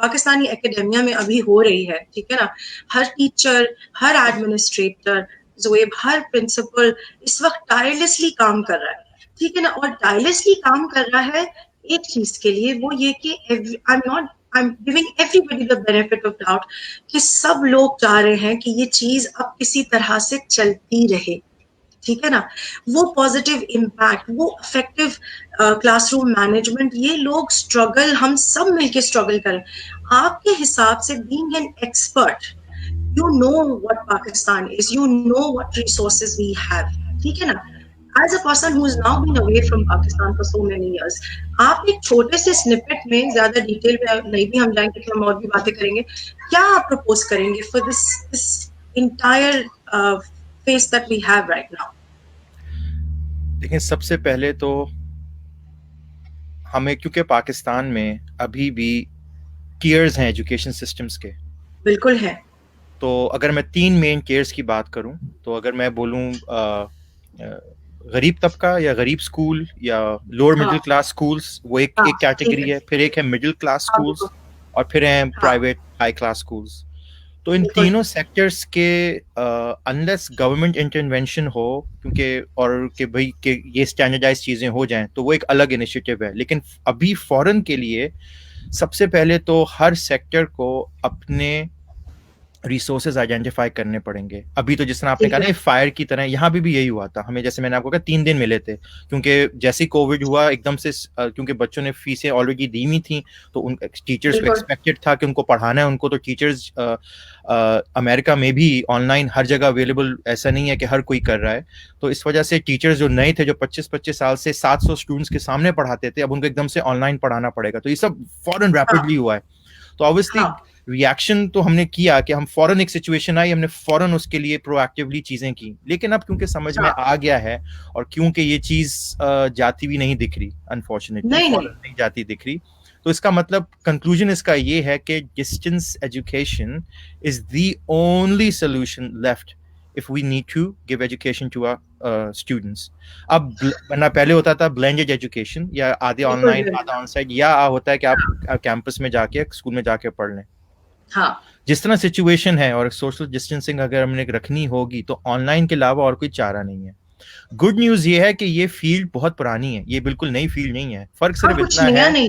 [SPEAKER 1] پاکستانی اکیڈیمیا میں ابھی ہو رہی ہے, ٹھیک ہے نا, ہر ٹیچر, ہر ایڈمنسٹریٹر زویب, ہر پرنسپل اس وقت ٹائرلیسلی کام کر رہا ہے, ٹھیک ہے نا, اور ٹائرلیسلی کام کر رہا ہے ایک چیز کے لیے, وہ یہ کہ I'm giving everybody the benefit of doubt کہ سب لوگ چاہ رہے ہیں کہ یہ چیز اب کسی طرح سے چلتی رہے, ٹھیک ہے نا. وہ پازیٹیو امپیکٹ, وہ افیکٹو کلاس روم مینجمنٹ, یہ لوگ اسٹرگل, ہم سب مل کے اسٹرگل کریں. آپ کے حساب سے being an expert, you know what Pakistan is, you know what resources we have. ٹھیک ہے نا. As a person who has now been away from Pakistan for so many years, آپ ایک چھوٹے سے snippet میں, زیادہ ڈیٹیل میں نہیں بھی ہم جائیں گے کہ ہم اور بھی باتیں کریں گے, کیا آپ propose کریں گے for this entire phase that we have right now?
[SPEAKER 2] دیکھیں سب سے پہلے تو ہمیں, کیونکہ پاکستان میں ابھی بھی ٹیئرز ہیں ایجوکیشن سسٹمز کے.
[SPEAKER 1] بالکل ہے.
[SPEAKER 2] تو اگر میں 3 مین ٹیئرز کی بات کروں, تو اگر میں بولوں غریب طبقہ یا غریب اسکول یا لوور مڈل کلاس اسکولس, وہ ایک کیٹیگری ہے. پھر ایک ہے مڈل کلاس اسکولس, اور پھر ہیں پرائیویٹ ہائی کلاس اسکولس. تو ان تینوں سیکٹرز کے انلیس گورنمنٹ انٹرونشن ہو, کیونکہ اور کہ بھائی کہ یہ اسٹینڈرڈائز چیزیں ہو جائیں, تو وہ ایک الگ انیشیٹو ہے. لیکن ابھی فوراً کے لیے سب سے پہلے تو ہر سیکٹر کو اپنے ریسورسز آئیڈینٹیفائی کرنے پڑیں گے. ابھی تو جس طرح آپ نے کہا نا فائر کی طرح, یہاں بھی یہی ہوا تھا. ہمیں جیسے میں نے آپ کو کہا 3 دن ملے تھے, کیونکہ جیسے ہی کووڈ ہوا ایک دم سے, کیونکہ بچوں نے فیسیں آلریڈی دی ہوئی تھیں, تو ان ٹیچرس کو ایکسپیکٹڈ تھا کہ ان کو پڑھانا ہے ان کو. تو ٹیچرز امریکہ میں بھی آن لائن ہر جگہ اویلیبل, ایسا نہیں ہے کہ ہر کوئی کر رہا ہے. تو اس وجہ سے ٹیچرز جو نئے تھے, جو 25 سال سے 700 اسٹوڈنٹس کے سامنے پڑھاتے تھے, اب ان کو ایک دم سے آن لائن پڑھانا پڑے گا. تو یہ سب فوراً ریپڈلی ہوا ہے. تو آبویسلی ریئیکشن تو ہم نے کیا کہ ہم فوراً ایک سچویشن آئی, ہم نے فوراً اس کے لیے پرو ایکٹیولی چیزیں کی. لیکن اب کیونکہ سمجھ میں آ گیا ہے, اور کیونکہ یہ چیز جاتی بھی نہیں دکھ رہی, انفارچونیٹلی فوراً نہیں جاتی دکھ رہی, تو اس کا مطلب کنکلوژن اس کا یہ ہے کہ distance education is the only solution left if we need to give education to our students. اب ورنہ پہلے ہوتا تھا blended education, یا آدھے آن لائن آدھا آن سائٹ, یا ہوتا ہے کہ آپ کیمپس میں جا کے اسکول میں جا کے پڑھ لیں. جس طرح سچویشن ہے, اور سوشل ڈسٹینسنگ اگر ہم نے رکھنی ہوگی, تو آن لائن کے علاوہ اور کوئی چارہ نہیں ہے. گڈ نیوز یہ ہے کہ یہ فیلڈ بہت پرانی ہے, یہ بالکل نئی فیلڈ نہیں ہے. فرق صرف اتنا ہے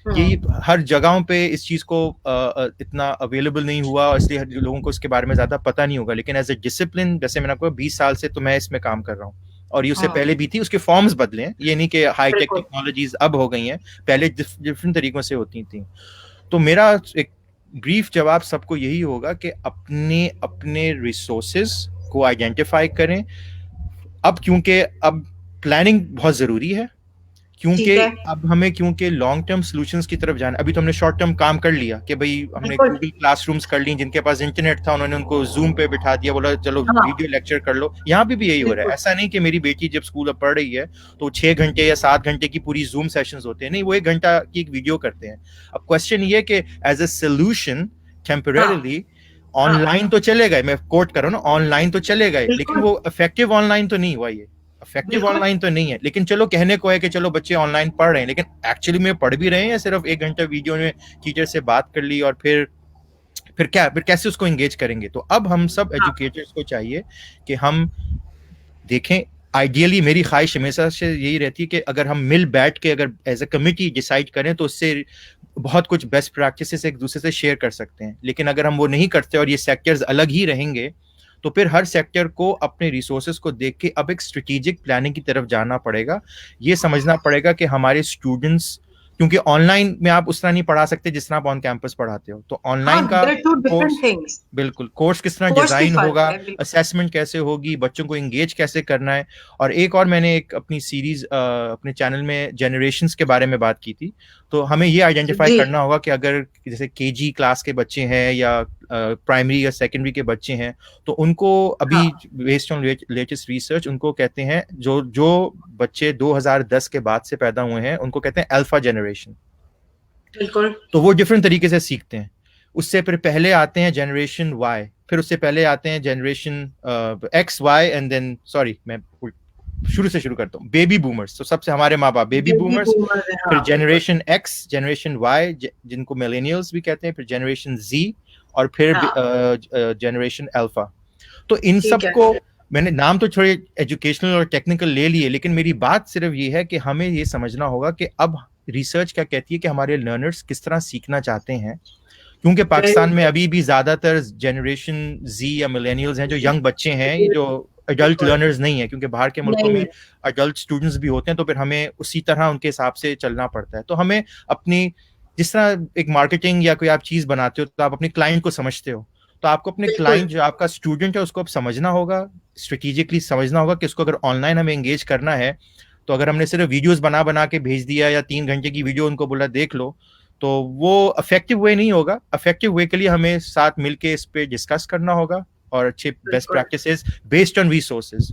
[SPEAKER 2] یہ ہر جگہوں پہ اس چیز کو اتنا اویلیبل نہیں ہوا, اور اس لیے لوگوں کو اس کے بارے میں زیادہ پتہ نہیں ہوگا. لیکن ایز اے ڈسپلن, جیسے میں نے آپ کو 20 سال سے تو میں اس میں کام کر رہا ہوں, اور یہ اس سے پہلے بھی تھی. اس کے فارمز بدلے ہیں, یہ نہیں کہ ہائی ٹیک ٹیکنالوجیز اب ہو گئی ہیں, پہلے ڈفرینٹ طریقوں سے ہوتی تھیں. تو میرا ایک بریف جواب سب کو یہی ہوگا کہ اپنے ریسورسز کو آئیڈینٹیفائی کریں. اب کیونکہ اب پلاننگ بہت ضروری ہے, کیونکہ اب ہمیں کیونکہ لانگ ٹرم سولوشنز کی طرف جانا. ابھی تو ہم نے شارٹ ٹرم کام کر لیا کہ بھائی ہم نے گوگل کلاس رومز کر لی, جن کے پاس انٹرنیٹ تھا انہوں نے ان کو زوم پہ بٹھا دیا, بولا چلو ویڈیو لیکچر کر لو. یہاں بھی یہی ہو رہا ہے. ایسا نہیں کہ میری بیٹی جب اسکول اب پڑھ رہی ہے تو 6 گھنٹے یا 7 گھنٹے کی پوری زوم سیشنز ہوتے ہیں, نہیں, وہ 1 گھنٹہ کی ایک ویڈیو کرتے ہیں. اب کوشچن یہ کہ as a solution temporarily on line تو چلے گئے, میں کوٹ کر رہا ہوں نا, آن لائن تو چلے گئے, لیکن وہ افیکٹو آن لائن تو نہیں ہوا. یہ افیکٹو آن لائن تو نہیں ہے. لیکن چلو کہنے کو ہے کہ چلو بچے آن لائن پڑھ رہے ہیں, لیکن ایکچولی میں پڑھ بھی رہے ہیں, یا صرف 1 گھنٹہ ویڈیو میں ٹیچر سے بات کر لی اور پھر کیسے اس کو انگیج کریں گے. تو اب ہم سب ایجوکیٹرز کو چاہیے کہ ہم دیکھیں, آئیڈیلی میری خواہش ہمیشہ سے یہی رہتی ہے کہ اگر ہم مل بیٹھ کے اگر ایز اے کمیٹی ڈیسائیڈ کریں تو اس سے بہت کچھ بیسٹ پریکٹسز ایک دوسرے سے شیئر کر سکتے ہیں. لیکن اگر ہم وہ نہیں کرتے اور یہ سیکٹرز الگ ہی رہیں گے, تو پھر ہر سیکٹر کو اپنے ریسورسز کو دیکھ کے اب ایک اسٹریٹجک پلاننگ کی طرف جانا پڑے گا. یہ سمجھنا پڑے گا کہ ہمارے اسٹوڈنٹس, کیونکہ آن لائن میں آپ اس طرح نہیں پڑھا سکتے جس طرح آپ آن کیمپس پڑھاتے ہو, تو آن لائن کا بالکل کورس کس طرح ڈیزائن ہوگا, اسیسمنٹ کیسے ہوگی, بچوں کو انگیج کیسے کرنا ہے. اور ایک اور میں نے ایک اپنی سیریز اپنے چینل میں جنریشنز کے بارے میں بات کی تھی. تو ہمیں یہ آئیڈینٹیفائی کرنا ہوگا کہ اگر جیسے KG کلاس کے بچے ہیں یا پرائمری یا سیکنڈری کے بچے ہیں, تو ان کو ابھی based on latest research in کو کہتے ہیں جو بچے 2010 کے بعد سے پیدا ہوئے ہیں ان کو کہتے ہیں الفا جنریشن. بالکل. تو وہ ڈفرینٹ طریقے سے سیکھتے ہیں. اس سے پھر پہلے آتے ہیں جنریشن وائی, پھر اس سے پہلے آتے ہیں generation X Y, and then میں شروع سے شروع کرتا ہوں, بیبی بومرز. تو سب سے ہمارے ماں باپ بیبی بومرز, پھر جنریشن ایکس, جنریشن وائی جن کو میلینیلز بھی کہتے ہیں, پھر جنریشن زی, اور پھر جنریشن الفا. تو ان سب کو میں نے نام تو تھوڑے ایجوکیشنل اور ٹیکنیکل لے لیے, لیکن میری بات صرف یہ ہے کہ ہمیں یہ سمجھنا ہوگا کہ اب ریسرچ کیا کہتی ہے کہ ہمارے لرنرز کس طرح سیکھنا چاہتے ہیں. کیونکہ پاکستان میں ابھی بھی زیادہ تر جنریشن زی یا ملینیلز ہیں جو ینگ بچے ہیں, یہ جو ایڈلٹ لرنرز نہیں ہیں, کیونکہ باہر کے ملکوں میں ایڈلٹ اسٹوڈنٹس بھی ہوتے ہیں, تو پھر ہمیں اسی طرح ان کے حساب سے چلنا پڑتا ہے. تو ہمیں اپنی, جس طرح ایک مارکیٹنگ یا کوئی آپ چیز بناتے ہو تو آپ اپنے کلائنٹ کو سمجھتے ہو, تو آپ کو اپنے کلائنٹ جو آپ کا اسٹوڈنٹ ہے اس کو اب سمجھنا ہوگا, اسٹریٹجکلی سمجھنا ہوگا کہ اس کو اگر آن لائن ہمیں انگیج کرنا ہے تو اگر ہم نے صرف ویڈیوز بنا کے بھیج دیا یا 3 گھنٹے کی ویڈیو ان کو بولا دیکھ لو, تو وہ افیکٹو وے نہیں ہوگا. افیکٹو وے کے لیے ہمیں ساتھ مل کے اس پہ ڈسکس کرنا ہوگا اور اچھے best practices based on resources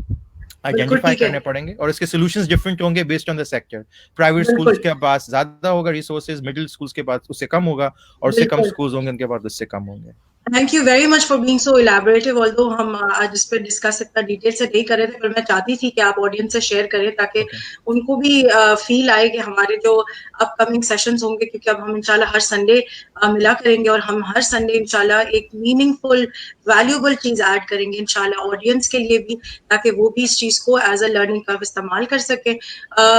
[SPEAKER 2] identify کرنے پڑیں گے, اور اس کے سولوشنز ڈفرینٹ ہوں گے based on the sector. Private schools کے پاس زیادہ ہوگا ریسورسز, مڈل اسکولس کے پاس اس سے کم ہوگا, اور اس سے کم اسکولز ہوں گے ان کے پاس اس سے کم ہوں گے.
[SPEAKER 1] Thank you very much for being so elaborative. Although ہم آج اس پہ ڈسکس اتنا ڈیٹیل سے نہیں کر رہے تھے, پر میں چاہتی تھی کہ آپ آڈینس سے شیئر کریں تاکہ ان کو بھی فیل آئے کہ ہمارے جو اپ کمنگ سیشنز ہوں گے, کیونکہ اب ہم انشاءاللہ ہر سنڈے ملا کریں گے, اور ہم ہر سنڈے انشاءاللہ ایک میننگ فل ویلیوبل چیز ایڈ کریں گے انشاءاللہ آڈینس کے لیے بھی, تاکہ وہ بھی اس چیز کو ایز اے لرننگ کرو استعمال کر سکیں.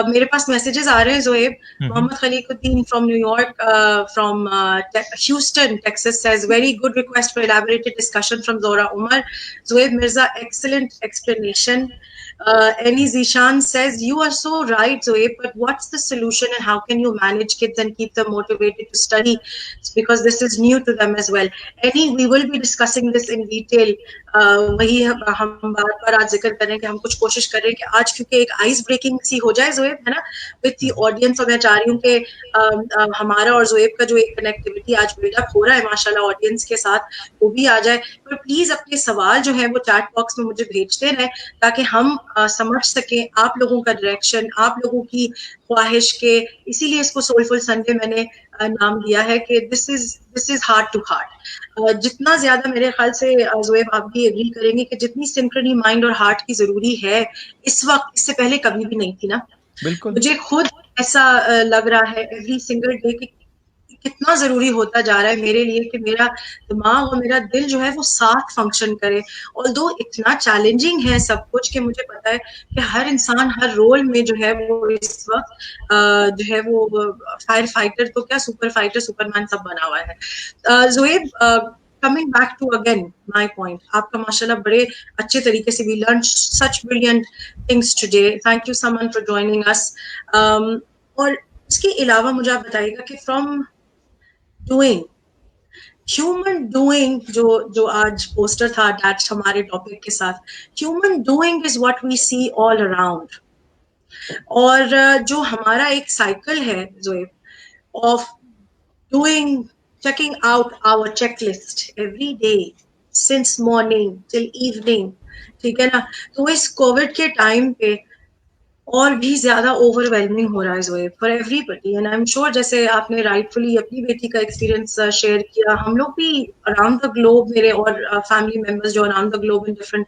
[SPEAKER 1] میرے پاس میسیجز آ رہے ہیں. Zohaib Muhammad Khaliq uddin from New York, from Houston Texas says very good request for elaborated discussion from Zora Umar. Zoeb Mirza, excellent explanation. Annie Zishan says, you are so right, Zoeb, but what's the solution and how can you manage kids and keep them motivated to study? Because this is new to them as well. Annie, we will be discussing this in detail. وہی ہم بار بار آج ذکر کریں کہ ہم کچھ کوشش کریں کہ آج کیونکہ ایک آئس بریکنگ سی ہو جائے زویب, ہے نا, وتھ دی آڈینس. اور میں چاہ رہی ہوں کہ ہمارا اور زویب کا جو ایک کنیکٹیوٹی آج بلڈ اپ ہو رہا ہے ماشاء اللہ آڈینس کے ساتھ, وہ بھی آ جائے. پر پلیز اپنے سوال جو ہے وہ چیٹ باکس میں مجھے بھیجتے رہیں تاکہ ہم سمجھ سکیں آپ لوگوں کا ڈائریکشن, آپ لوگوں کی خواہش کے. اسی لیے اس کو سولفل سنڈے میں نے نام دیا ہے کہ دس از ہارٹ ٹو ہارٹ. جتنا زیادہ میرے خیال سے زویب آپ بھی ایگری کریں گے کہ جتنی سنکرنی مائنڈ اور ہارٹ کی ضروری ہے اس وقت, اس سے پہلے کبھی بھی نہیں تھی نا.
[SPEAKER 2] بالکل
[SPEAKER 1] مجھے خود ایسا لگ رہا ہے ایوری سنگل ڈے کہ کتنا ضروری ہوتا جا رہا ہے میرے لیے کہ میرا دماغ اور میرا دل جو ہے وہ ساتھ فنکشن کرے. although اتنا چیلنجنگ ہے سب کچھ کہ مجھے پتا ہے کہ ہر انسان ہر رول میں جو ہے وہ اس وقت جو ہے وہ فائر فائٹر تو کیا سپر فائٹر سپر مین سب بنا ہوا ہے. Zohaib, coming back to again my point, آپ کا ماشاءاللہ بڑے اچھے طریقے سے we learned such brilliant things today. Thank you someone for joining us. اور اس کے علاوہ مجھے آپ بتائیے گا کہ from doing, human doing, جو آج پوسٹر تھا اٹیچ ہمارے ٹاپک کے ساتھ, human doing is what we see all around. اور جو ہمارا ایک سائیکل ہے زویب of doing, checking out our checklist every day since morning till evening, ٹھیک ہے نا, تو اس کووڈ کے ٹائم پہ اور بھی زیادہ اوور ویلمنگ ہو رہا ہے Zoheb for everybody. And I M sure جیسے آپ نے رائٹفلی اپنی بیٹی کا ایکسپیرینس شیئر کیا, ہم لوگ بھی اراؤنڈ دا گلوب, میرے اور فیملی ممبرز جو around the globe in different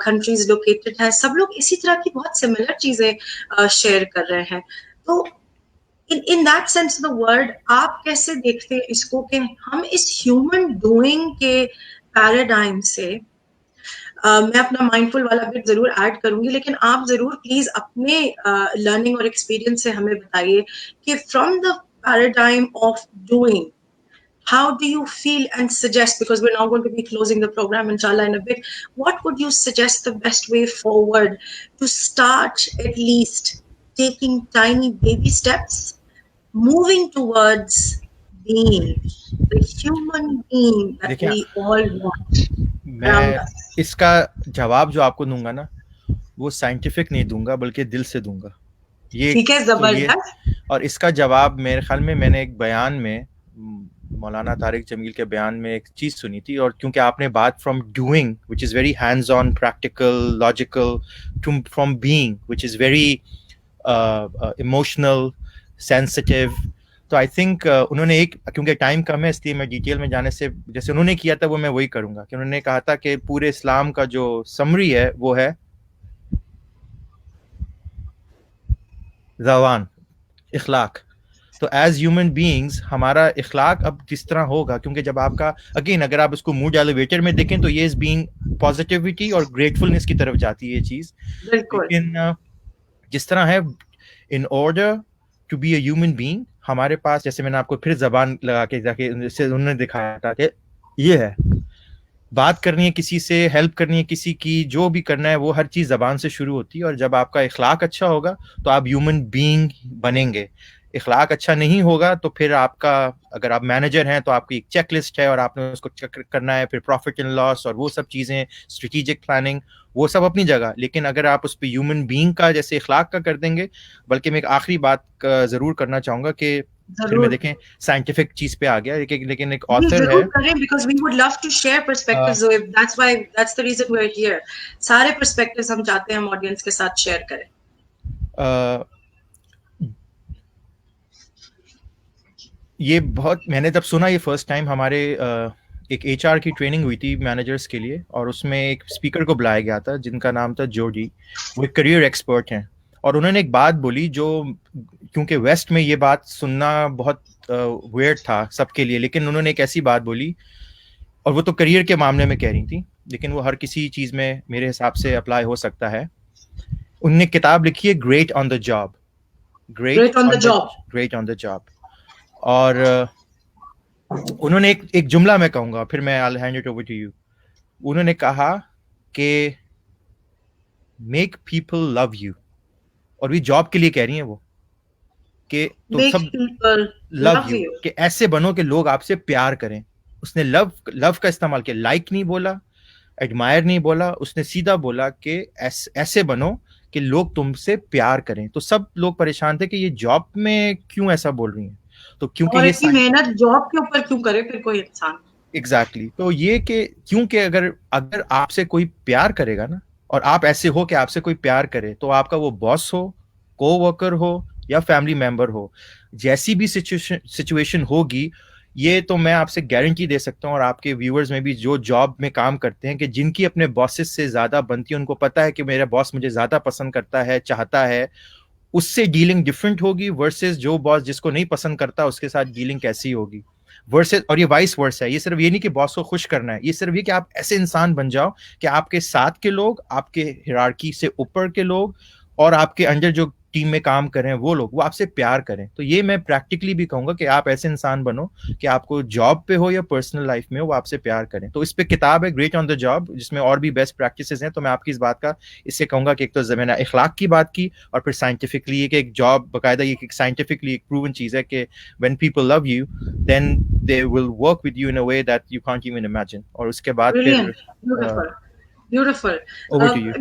[SPEAKER 1] countries located ہیں, سب لوگ اسی طرح کی بہت سملر چیزیں شیئر کر رہے ہیں. تو in that sense the word, آپ کیسے دیکھتے ہیں اس کو کہ ہم اس ہیومن ڈوئنگ کے پیراڈائم سے, میں اپنا مائنڈ فل والا بٹ ضرور ایڈ کروں گی, لیکن آپ ضرور پلیز اپنے لرننگ اور ایکسپیرئنس سے ہمیں بتائیے کہ from the paradigm of doing, how do you feel and suggest, because we're now going to be closing the program inshallah in a bit, what would you suggest the best way forward to start at least taking tiny baby steps moving towards being the human being that we all want?
[SPEAKER 2] میں اس کا جواب جو آپ کو دوں گا نا وہ scientific نہیں دوں گا بلکہ دل سے دوں گا.
[SPEAKER 1] ٹھیک ہے, زبردست.
[SPEAKER 2] اور اس کا جواب میرے خیال میں نے ایک بیان میں مولانا طارق جمیل کے بیان میں ایک چیز سنی تھی, اور کیونکہ آپ نے بات from doing which is very hands on practical logical to from being which is very emotional sensitive, تو آئی تھنک انہوں نے ایک, کیونکہ ٹائم کم ہے اس لیے میں ڈیٹیل میں جانے سے, جیسے انہوں نے کیا تھا وہ میں وہی کروں گا کہ انہوں نے کہا تھا کہ پورے اسلام کا جو سمری ہے وہ ہے زبان, اخلاق. تو ایز ہیومن بینگز ہمارا اخلاق اب کس طرح ہوگا, کیونکہ جب آپ کا اگین اگر آپ اس کو موڈ ایلیویٹر میں دیکھیں تو یہ از بینگ پازیٹیوٹی اور گریٹفلنس کی طرف جاتی ہے یہ چیز. لیکن جس طرح ہے in order to be a human being ہمارے پاس, جیسے میں نے آپ کو پھر زبان لگا کے انہوں نے دکھایا تھا کہ یہ ہے بات کرنی ہے کسی سے, ہیلپ کرنی ہے کسی کی, جو بھی کرنا ہے وہ ہر چیز زبان سے شروع ہوتی ہے. اور جب آپ کا اخلاق اچھا ہوگا تو آپ ہیومن بینگ بنیں گے. اخلاق اچھا نہیں ہوگا تو پھر آپ کا, اگر آپ مینیجر ہیں تو آپ کی ایک چیک لسٹ ہے اور آپ نے اس کو چیک کرنا ہے, پھر پروفٹ اینڈ لاس اور وہ سب چیزیں, اسٹریٹجک پلاننگ, وہ سب اپنی جگہ. لیکن اگر آپ اس پہ ہیومن بینگ کا جیسے اخلاق کا کر دیں گے. بلکہ میں ایک آخری بات ضرور کرنا چاہوں گا کہ پھر میں دیکھیں سائنٹیفک چیز پہ آ گیا, لیکن ایک آتھر ہے,
[SPEAKER 1] ضرور کریں, because we would love to share perspectives, Zoeb. That's the reason we're here. سارے perspectives ہم چاہتے ہیں ہم آڈینس کے ساتھ شیئر کریں.
[SPEAKER 2] یہ بہت, میں نے جب سنا یہ فرسٹ ٹائم, ہمارے ایک ایچ آر کی ٹریننگ ہوئی تھی مینیجرس کے لیے, اور اس میں ایک اسپیکر کو بلایا گیا تھا جن کا نام تھا جوڈی. وہ ایک کریئر ایکسپرٹ ہیں, اور انہوں نے ایک بات بولی جو, کیونکہ ویسٹ میں یہ بات سننا بہت ویئرڈ تھا سب کے لیے, لیکن انہوں نے ایک ایسی بات بولی, اور وہ تو کریئر کے معاملے میں کہہ رہی تھی, لیکن وہ ہر کسی چیز میں میرے حساب سے اپلائی ہو سکتا ہے. انہوں نے کتاب لکھی ہے great on the job, great on the job. اور انہوں نے ایک جملہ میں کہوں گا, پھر میں I'll hand it over to you. انہوں نے کہا کہ میک پیپل لو یو, اور بھی جاب کے لیے کہہ رہی ہیں وہ, کہ تو سب لو یو, کہ ایسے بنو کہ لوگ آپ سے پیار کریں. اس نے لو کا استعمال کیا, لائک نہیں بولا, ایڈمائر نہیں بولا, اس نے سیدھا بولا کہ ایسے بنو کہ لوگ تم سے پیار کریں. تو سب لوگ پریشان تھے کہ یہ جاب میں کیوں ایسا بول رہی ہیں, تو کیونکہ
[SPEAKER 1] اور
[SPEAKER 2] یہ
[SPEAKER 1] اتنی محنت جاب کے اوپر کیوں کرے پھر کوئی انسان.
[SPEAKER 2] ایگزیکٹلی, تو یہ کہ کیونکہ اگر آپ سے کوئی پیار کرے گا نا, اور آپ ایسے ہو کہ آپ سے کوئی پیار کرے, تو آپ کا وہ باس ہو, کو ورکر ہو, یا فیملی ممبر ہو, جیسی بھی سچویشن ہوگی, یہ تو میں آپ سے گارنٹی دے سکتا ہوں, اور آپ کے ویورز میں بھی جو جاب میں کام کرتے ہیں, کہ جن کی اپنے باسز سے زیادہ بنتی ہے, ان کو پتا ہے کہ میرا باس مجھے زیادہ پسند کرتا ہے, چاہتا ہے, اس سے ڈیلنگ ڈفرینٹ ہوگی ورسز جو باس جس کو نہیں پسند کرتا اس کے ساتھ ڈیلنگ کیسی ہوگی ورسز. اور یہ وائس ورس ہے, یہ صرف یہ نہیں کہ باس کو خوش کرنا ہے, یہ صرف یہ کہ آپ ایسے انسان بن جاؤ کہ آپ کے ساتھ کے لوگ, آپ کے ہیرارکی سے اوپر کے لوگ, اور آپ کے انڈر جو ٹیم میں کام کریں وہ لوگ, وہ آپ سے پیار کریں. تو یہ میں پریکٹیکلی بھی کہوں گا کہ آپ ایسے انسان بنو کہ آپ کو جاب پہ ہو یا پرسنل لائف میں ہو, وہ آپ سے پیار کریں. تو اس پہ کتاب ہے گریٹ آن دا جاب, جس میں اور بھی بیسٹ پریکٹسز ہیں. تو میں آپ کی اس بات کا اس سے کہوں گا کہ ایک تو میں نے اخلاق کی بات کی, اور پھر سائنٹیفکلی یہ کہ ایک جاب باقاعدہ یہ سائنٹیفکلی ایک پروون چیز ہے کہ when people love you then they will work with you in a way that you can't even imagine. اور اس کے بعد پھر
[SPEAKER 1] Beautiful.
[SPEAKER 2] over to you.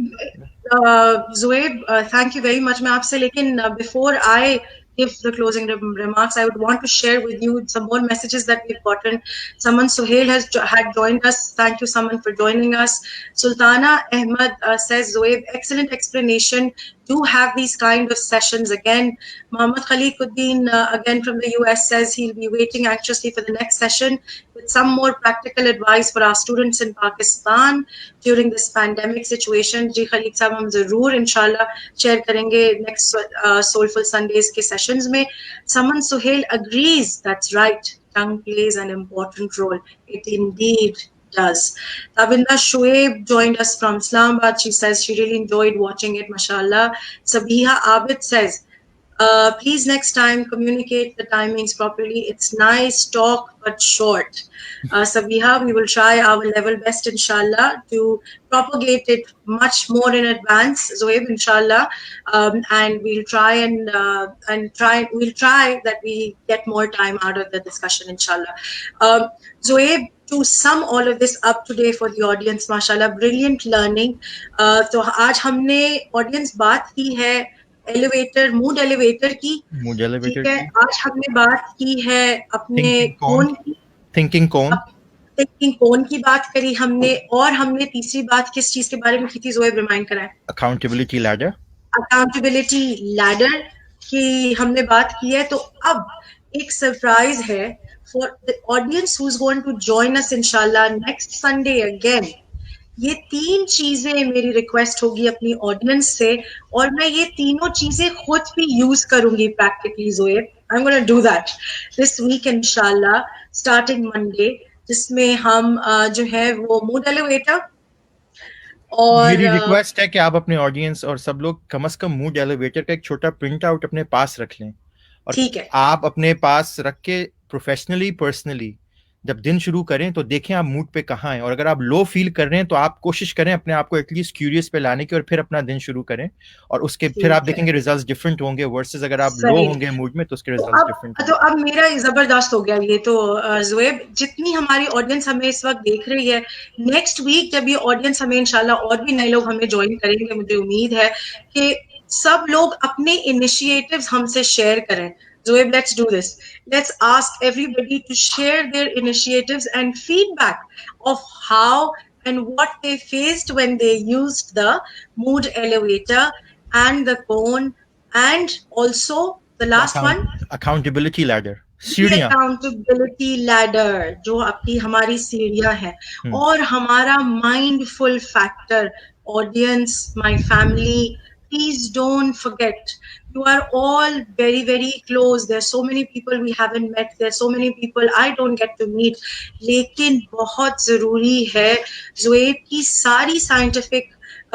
[SPEAKER 1] Zoeb, thank you very much. میں آپ سے, لیکن before I give the closing remarks, I would want to share with you some more messages that we've gotten. Someone, Suhail, had joined us. Thank you, someone, for joining us. Sultana Ahmed says, Zoeb, excellent explanation. Do have these kind of sessions again. Muhammad Khaliquddin, again from the US, says he'll be waiting anxiously for the next session with some more practical advice for our students in Pakistan during this pandemic situation. Ji Khaliq sahab, hum zarur inshallah share karenge next Soulful Sundays ke sessions mein. Someone, Suhail, agrees, that's right, tongue plays an important role. It indeed does. Tabinda Shoaib joined us from Islamabad. She says she really enjoyed watching it, mashallah. Sabiha Abid says, please next time communicate the timings properly. It's nice talk but short. Sabiha, we will try our level best inshallah to propagate it much more in advance, Zoeb, inshallah. And we'll try that we get more time out of the discussion, inshallah. Zoeb, to sum all of this up today for the audience, mashallah, brilliant learning. تو آج ہم نے audience بات کی ہے mood elevator کی, ٹھیک ہے. آج ہم نے بات کی ہے اپنے کون کی,
[SPEAKER 2] تھنکنگ کون
[SPEAKER 1] کی بات کری ہم نے, اور ہم نے تیسری بات کس چیز کے بارے میں کی تھی, زویب ریمائنڈ کرائیں.
[SPEAKER 2] اکاؤنٹیبلٹی
[SPEAKER 1] لیڈر کی ہم نے بات کی ہے. تو اب ایک سرپرائز ہے for the audience who's going to join us inshallah next Sunday again. یہ 3 چیزیں میری ریکویسٹ ہوگی اپنی آڈینس سے, اور میں یہ تینوں چیزیں خود بھی یوز کروں گی practically. زویب, I'm going to do that this week inshallah starting Monday, جس میں ہم جو ہے وہ موڈ ایلیویٹر, اور
[SPEAKER 2] میری ریکویسٹ ہے کہ آپ اپنے آڈینس اور سب لوگ کم از کم موڈ ایلیویٹر کا ایک چھوٹا پرنٹ آؤٹ اپنے پاس رکھ لیں, اور
[SPEAKER 1] ٹھیک ہے,
[SPEAKER 2] آپ اپنے پاس رکھ کے پروفیشنلی پرسنلی جب دن شروع کریں تو دیکھیں آپ موڈ پہ کہاں ہیں, اور اگر آپ لو فیل کر رہے ہیں تو آپ کوشش کریں اپنے آپ کو ایٹ لیسٹ کیوریس پہ لانے کی, اور پھر اپنا دن شروع کریں, اور اس کے پھر آپ
[SPEAKER 1] ٹھیک ہے,
[SPEAKER 2] دیکھیں گے ریزلٹس ڈفرینٹ ہوں گے ورسز اگر آپ لو
[SPEAKER 1] صحیح.
[SPEAKER 2] ہوں گے موڈ میں تو اس کے
[SPEAKER 1] تو
[SPEAKER 2] ریزلٹس ڈفرینٹ ہوں
[SPEAKER 1] تو
[SPEAKER 2] گے.
[SPEAKER 1] اب میرا زبردست ہو گیا یہ تو. زویب, جتنی ہماری آڈینس ہمیں اس وقت دیکھ رہی ہے, نیکسٹ ویک جب یہ آڈینس ہمیں انشاءاللہ اور بھی نئے لوگ ہمیں جوائن کریں گے, مجھے امید ہے کہ سب لوگ اپنے انیشیٹوز ہم سے شیئر کریں. Zoheb, let's do this. Let's ask everybody to share their initiatives and feedback of how and what they faced when they used the mood elevator and the cone, and also the last one,
[SPEAKER 2] accountability leader,
[SPEAKER 1] the
[SPEAKER 2] سیڑھیاں.
[SPEAKER 1] accountability ladder, جو آپ کی ہماری سیڑھیاں ہیں, اور ہمارا mindful factor. Audience, my family, please don't forget, you are all very very close. There are so many people we haven't met, there are so many people I don't get to meet, لیکن بہت ضروری ہے زویب کی ساری scientific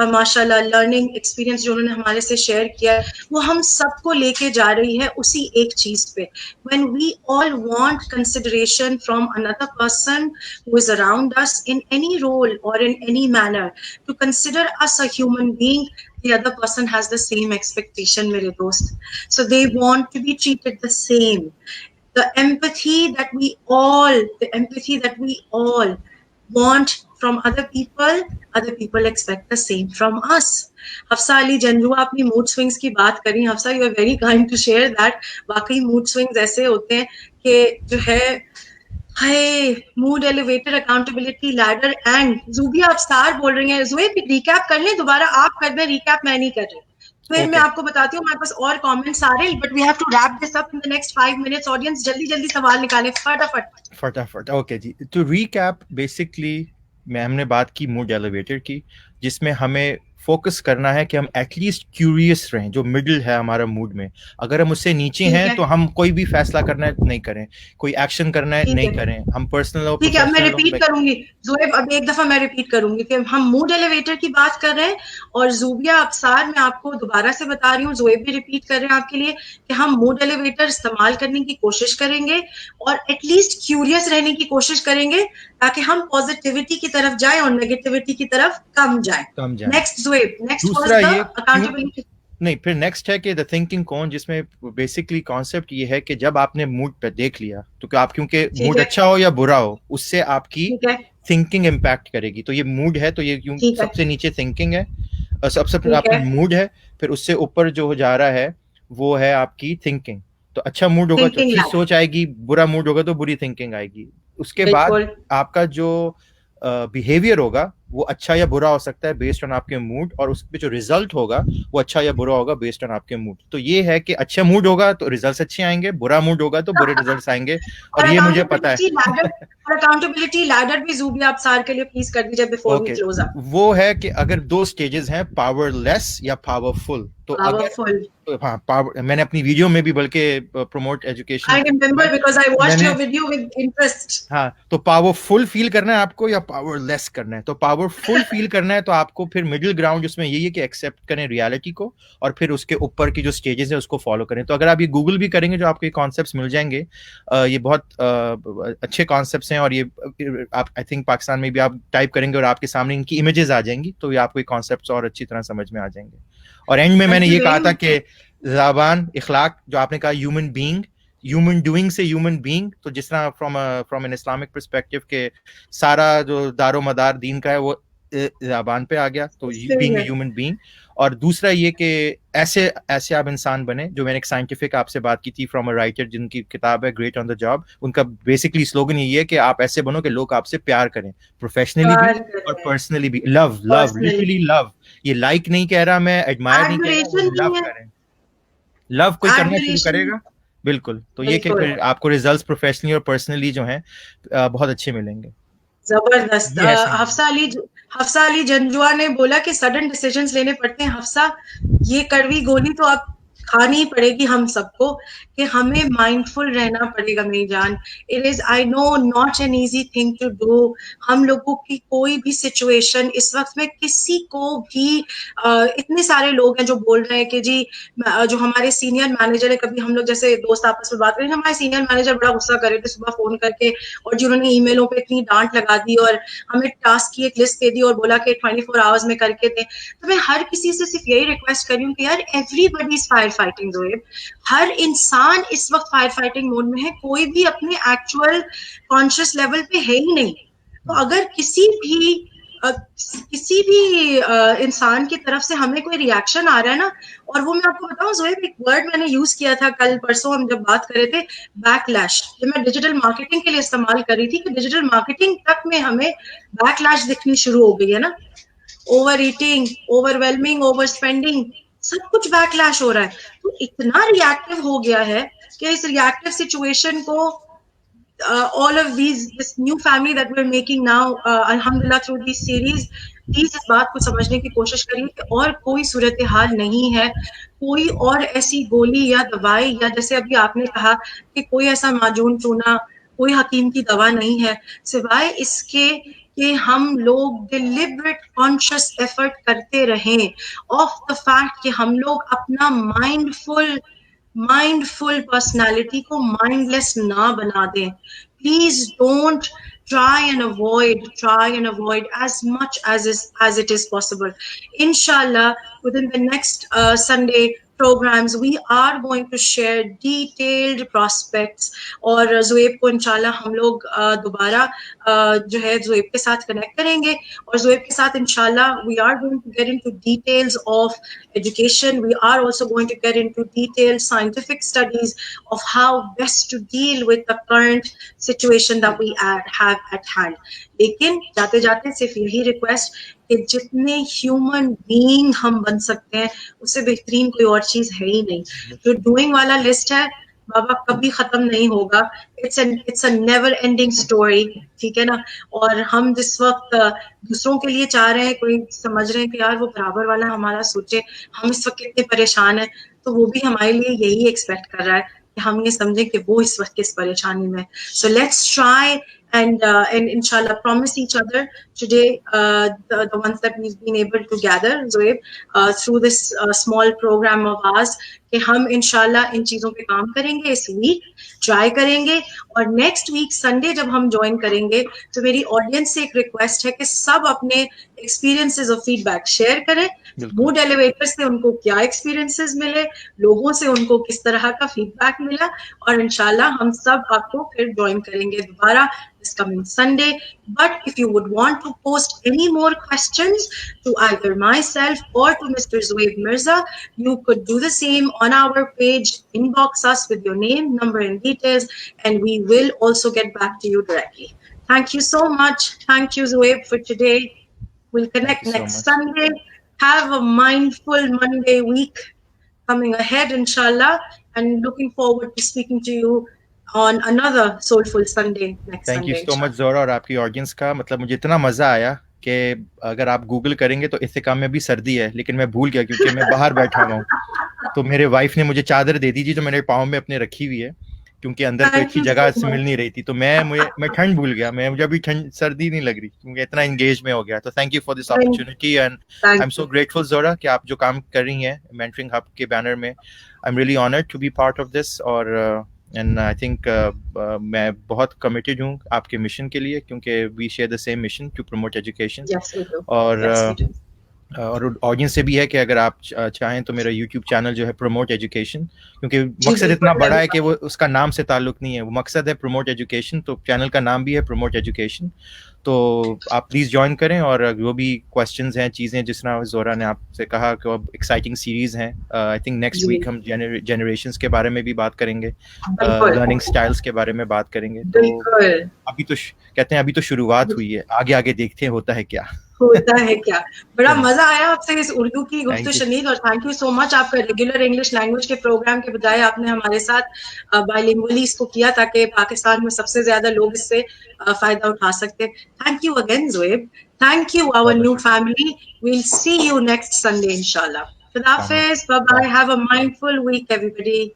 [SPEAKER 1] ماشاء اللہ learning experience جو انہوں نے ہمارے سے شیئر کیا ہے, وہ ہم سب کو لے کے جا رہی ہے اسی ایک چیز پہ. When we all want consideration from another person who is around us in any role or in any manner, to consider us a human being, the other person has the same expectation, mere dost. So they want to be treated the same. The empathy that we all want from other people expect the same from us. Hafsa علی جنجوا اپنی mood swings کی بات کریں. Hafsa, you are very kind to share that. واقعی mood swings ایسے ہوتے ہیں کہ جو ہے, hi, mood elevator, accountability leader. And Zubia آپ اسٹار بول رہی ہیں. زویب ریکیپ کر لیں دوبارہ, آپ کر دیں ریکیپ, میں نہیں کر رہی. پھر میں آپ کو بتاتی ہوں, ہمارے پاس اور کامنٹس آ رہے ہیں, but we have to wrap this up in the next 5 minutes. Audience جلدی جلدی سوال نکالیں فٹافٹ.
[SPEAKER 2] اوکے جی, تو ریکیپ بیسکلی میں ہم نے بات کی موڈ ایلیویٹر کی, جس میں ہمیں فوکس کرنا ہے کہ ہم ایٹ لیسٹ کیوریس رہیں, جو مڈل ہے ہمارا موڈ میں. اگر ہم اس سے نیچے ہیں تو ہم کوئی بھی فیصلہ کرنا ہے نہیں کریں, کوئی ایکشن کرنا ہے نہیں کریں. ہم پرسنل اور
[SPEAKER 1] ٹھیک ہے, اب میں
[SPEAKER 2] پروفیشنل.
[SPEAKER 1] ریپیٹ کروں گی زویب, اب ایک دفعہ میں ریپیٹ کروں گی کہ ہم موڈ ایلیویٹر کی بات کر رہے ہیں, اور زوبیا ابصار, میں آپ کو دوبارہ سے بتا رہی ہوں, زویب بھی ریپیٹ کر رہے ہیں آپ کے لیے, کہ ہم موڈ ایلیویٹر استعمال کرنے کی کوشش کریں گے, اور ایٹ لیسٹ کیوریس رہنے کی کوشش کریں گے, تاکہ ہم پازیٹیوٹی کی طرف جائیں اور نیگیٹیوٹی کی طرف کم جائیں. Next Zoheb, next was the accountability.
[SPEAKER 2] نہیں, پھر نیکسٹ ہے کہ دا تھنکنگ کون, جس میں بیسکلی کانسیپٹ یہ ہے کہ جب آپ نے موڈ پہ دیکھ لیا تو کہ آپ, کیونکہ موڈ اچھا ہو یا برا ہو, اس سے آپ کی تھنکنگ امپیکٹ کرے گی. تو یہ موڈ ہے, تو یہ کیوں سب سے نیچے تھنکنگ ہے, سب سے آپ کا موڈ ہے, پھر اس سے اوپر جو جا رہا ہے وہ ہے آپ کی تھنکنگ. تو اچھا موڈ ہوگا تو اچھی سوچ آئے گی, برا موڈ ہوگا تو بری تھنکنگ آئے گی. اس کے بعد آپ کا جو بیہیویئر ہوگا وہ اچھا یا برا ہو سکتا ہے بیسڈ آن آپ کے موڈ, اور اس پہ جو ریزلٹ ہوگا وہ اچھا یا برا ہوگا بیسڈ آن آپ کے موڈ. تو یہ ہے کہ اچھا موڈ ہوگا تو ریزلٹس اچھے آئیں گے, برا موڈ ہوگا تو برے ریزلٹس آئیں گے, اور یہ مجھے پتا ہے.
[SPEAKER 1] اکاؤنٹیبلٹی لیڈر بھی زوبیا ابصار کے لیے پلیز کر دیجیے بیفور وی کلوز اپ.
[SPEAKER 2] وہ ہے کہ اگر 2 سٹیجز ہیں, پاور لیس یا پاورفل. تو اگر ہاں, میں نے اپنی ویڈیو میں بھی بلکہ promote education,
[SPEAKER 1] I remember because I watched your video with interest.
[SPEAKER 2] ہاں, تو پاورفل فیل کرنا ہے آپ کو یا پاور لیس کرنا ہے. تو پاورفل فیل کرنا ہے تو آپ کو پھر مڈل گراؤنڈ جس میں یہی ہے کہ ایکسیپٹ کریں ریالٹی کو, اور پھر اس کے اوپر کی جو سٹیجز ہیں اس کو فالو کریں. تو اگر آپ یہ گوگل بھی کریں گے جو آپ کو یہ کانسیپٹس مل جائیں گے, یہ بہت اچھے کانسیپٹس ہیں, اور یہ آپ آئی تھنک پاکستان میں بھی آپ ٹائپ کریں گے اور آپ کے سامنے ان کی امیجز آ جائیں گی, تو یہ آپ کو یہ کانسیپٹس اور اچھی طرح سمجھ میں آ جائیں گے. اور اینڈ میں نے یہ کہا تھا کہ زبان, اخلاق, جو آپ نے کہا ہیومن بینگ, ہیومن ڈوئنگ سے ہیومن بینگ, تو جس طرح فرام این اسلامک پرسپیکٹو کہ سارا جو دار و مدار دین کا ہے وہ زبان پہ آ گیا, تو بینگ اے ہیومن بینگ. اور دوسرا یہ کہ ایسے آپ انسان بنے, جو میں نے ایک سائنٹیفک آپ سے بات کی تھی فرام اے رائٹر جن کی کتاب ہے گریٹ آن دا جاب, ان کا بیسکلی سلوگن یہ ہے کہ آپ ایسے بنو کہ لوگ آپ سے پیار کریں, پروفیشنلی بھی اور پرسنلی بھی. لو, لٹرلی لو, یہ لائک نہیں کہہ رہا میں, ایڈمائر نہیں کہہ رہا, لو کریں. لو کوئی کرنا شروع کرے گا, بالکل, تو یہ کہ پھر آپ کو ریزلٹس پروفیشنلی اور پرسنلی جو ہیں بہت اچھے ملیں گے.
[SPEAKER 1] زبردست. حفصہ علی جنجوا نے بولا کہ سڈن ڈیسیژنز لینے پڑتے ہیں. حفصہ, یہ کڑوی گولی تو آپ کھانی پڑے گی ہم سب کو کہ ہمیں مائنڈفل رہنا پڑے گا میری جان. It is I know not an easy thing to do. ہم لوگوں کی کوئی بھی سچویشن اس وقت میں کسی کو بھی اتنے سارے لوگ ہیں جو بول رہے ہیں کہ جی جو ہمارے سینئر مینیجر ہے, کبھی ہم لوگ جیسے دوست آپس میں بات کریں, ہمارے سینئر مینیجر بڑا غصہ کر رہے تھے صبح فون کر کے, اور جنہوں نے ای میلوں پہ اتنی ڈانٹ لگا دی اور ہمیں ٹاسک کی ایک لسٹ دے دی اور بولا کہ 24 آورس میں کر کے دیں. تو میں ہر کسی سے صرف یہی ریکویسٹ کر رہی ہوں کہ یار ایوری بڈی از فائر فائٹنگ. ہر انسان اس وقت فائر فائٹنگ موڈ میں ہے, کوئی بھی اپنے ایکچوئل کانشیس لیول پہ ہے ہی نہیں. تو اگر کسی بھی انسان کی طرف سے ہمیں کوئی ریئیکشن آ رہا ہے نا, اور وہ میں آپ کو بتاؤں زہیب, ایک ورڈ میں نے یوز کیا تھا کل پرسوں ہم جب بات کر رہے تھے, بیک لیش. یہ میں ڈیجیٹل مارکیٹنگ کے لیے استعمال کر رہی تھی کہ ڈیجیٹل مارکیٹنگ تک میں ہمیں بیک لیش دکھنی شروع ہو گئی ہے نا. Overeating, overwhelming, overspending, سب کچھ بیک لیش ہو رہا ہے. تو اتنا ریئیکٹیو ہو گیا ہے کہ اس ریئیکٹیو سچویشن کو all of this new family that we're making now, alhamdulillah through these series, اس بات کو سمجھنے کی کوشش کریے کہ اور کوئی صورتحال نہیں ہے, کوئی اور ایسی گولی یا دوائی یا جیسے ابھی آپ نے کہا کہ کوئی ایسا معجون چونا, کوئی حکیم کی دوا نہیں ہے سوائے اس کے کہ ہم لوگ ڈیلیبریٹ کانشیس ایفرٹ کرتے رہیں آف دا فیکٹ کہ ہم لوگ اپنا مائنڈفل پرسنالٹی کو مائنڈ لیس نہ بنا دیں. Please don't try and avoid as much as it is possible. Inshallah, within the next Sunday programs, we are going to share detailed prospects. اور زویب کو انشاءاللہ ہم لوگ دوبارہ جو ہے زویب کے ساتھ کنیکٹ کریں گے, اور زویب کے ساتھ انشاءاللہ we are going to get into details of education. We are also going to get into detailed scientific studies of how best to deal with the current situation that we have at hand. لیکن جاتے جاتے صرف یہی request کہ جتنے human being ہم بن سکتے ہیں اس سے بہترین کوئی اور چیز ہے ہی نہیں. جو ڈوئنگ والا لسٹ ہے بابا کبھی ختم نہیں ہوگا. It's a never ending story, ٹھیک ہے نا. اور ہم جس وقت دوسروں کے لیے چاہ رہے ہیں, کوئی سمجھ رہے ہیں کہ یار وہ برابر والا ہمارا سوچے, ہم اس وقت کتنے پریشان ہیں, تو وہ بھی ہمارے لیے یہی ایکسپیکٹ کر رہا ہے کہ ہم یہ سمجھیں کہ وہ اس وقت کس پریشانی میں. So let's try and inshallah promise each other today, the ones that we've been able to gather, Zoeb, through this small program of ours, کہ ہم انشاءاللہ ان چیزوں پہ کام کریں گے, اس ویک ٹرائی کریں گے, اور نیکسٹ ویک سنڈے جب ہم جوائن کریں گے تو میری آڈینس سے ایک ریکویسٹ ہے کہ سب اپنے ایکسپیرینسز اور فیڈ بیک شیئر کریں. موڈ ایلیویٹر سے ان کو کیا ایکسپیرینسز ملے, لوگوں سے ان کو کس طرح کا فیڈ بیک ملا, اور انشاءاللہ ہم سب آپ کو پھر جوائن کریں گے دوبارہ this coming Sunday. But if you would want to post any more questions to either myself or to Mr. Zoeb Mirza, you could do the same on our page. Inbox us with your name, number and details, and we will also get back to you directly. Thank you so much. Thank you, Zoeb, for today. We'll connect next Sunday. Have a mindful Monday week coming ahead, inshallah, and looking forward to speaking to you on another soulful Sunday next
[SPEAKER 2] Thank
[SPEAKER 1] Sunday.
[SPEAKER 2] you so much زورا, اور آپ کی audience کا. مطلب مجھے اتنا مزہ آیا کہ اگر آپ گوگل کریں گے تو استحکام میں بھی سردی ہے, لیکن میں بھول گیا کیونکہ میں باہر بیٹھا ہوا ہوں. تو میرے وائف نے مجھے چادر دے دی تھی جو میں نے پاؤں میں اپنے رکھی ہوئی ہے, کیونکہ اندر کوئی اچھی جگہ سے مل نہیں رہی تھی. تو میں ٹھنڈ بھول گیا, مجھے ابھی سردی نہیں لگ رہی کیونکہ اتنا انگیج میں ہو گیا. تو thank you for this opportunity, and I am so grateful Zora کہ آپ جو کام کر رہی ہیں مینٹرنگ ہب کے بینر میں. I am really honoured to be part of this, اور اینڈ آئی تھنک میں بہت کمیٹیڈ ہوں آپ کے مشن کے لیے, کیونکہ we share the same mission to promote education. اور آڈینس سے بھی ہے کہ اگر آپ چاہیں تو میرا یوٹیوب چینل جو ہے پروموٹ ایجوکیشن, کیونکہ مقصد اتنا بڑا ہے کہ وہ اس کا نام سے تعلق نہیں ہے, وہ مقصد ہے پروموٹ ایجوکیشن, تو چینل کا نام بھی ہے پروموٹ ایجوکیشن. تو آپ پلیز جوائن کریں, اور جو بھی کویسچنز ہیں, چیزیں جس طرح زورا نے آپ سے کہا کہ اب ایکسائٹنگ سیریز ہیں. آئی تھنک نیکسٹ ویک ہم جنریشنز کے بارے میں بھی بات کریں گے, لرننگ اسٹائلس کے بارے میں بات کریں گے. تو ابھی تو کہتے ہیں ابھی تو شروعات ہوئی ہے, آگے آگے دیکھتے ہیں ہوتا ہے کیا.
[SPEAKER 1] بڑا مزہ آیا آپ سے اس اردو کی گفتگو شنید, اور تھینک یو سو مچ. آپ کا ریگولر انگلش لینگویج کے پروگرام کے بجائے آپ نے ہمارے ساتھ بائی لنگولی اس کو کیا تاکہ پاکستان میں سب سے زیادہ لوگ اس سے فائدہ اٹھا سکتے. Thank you again Zoheb. Thank you our new family. We'll see you next Sunday inshallah. Khudafis. Bye bye. Have a mindful week, everybody.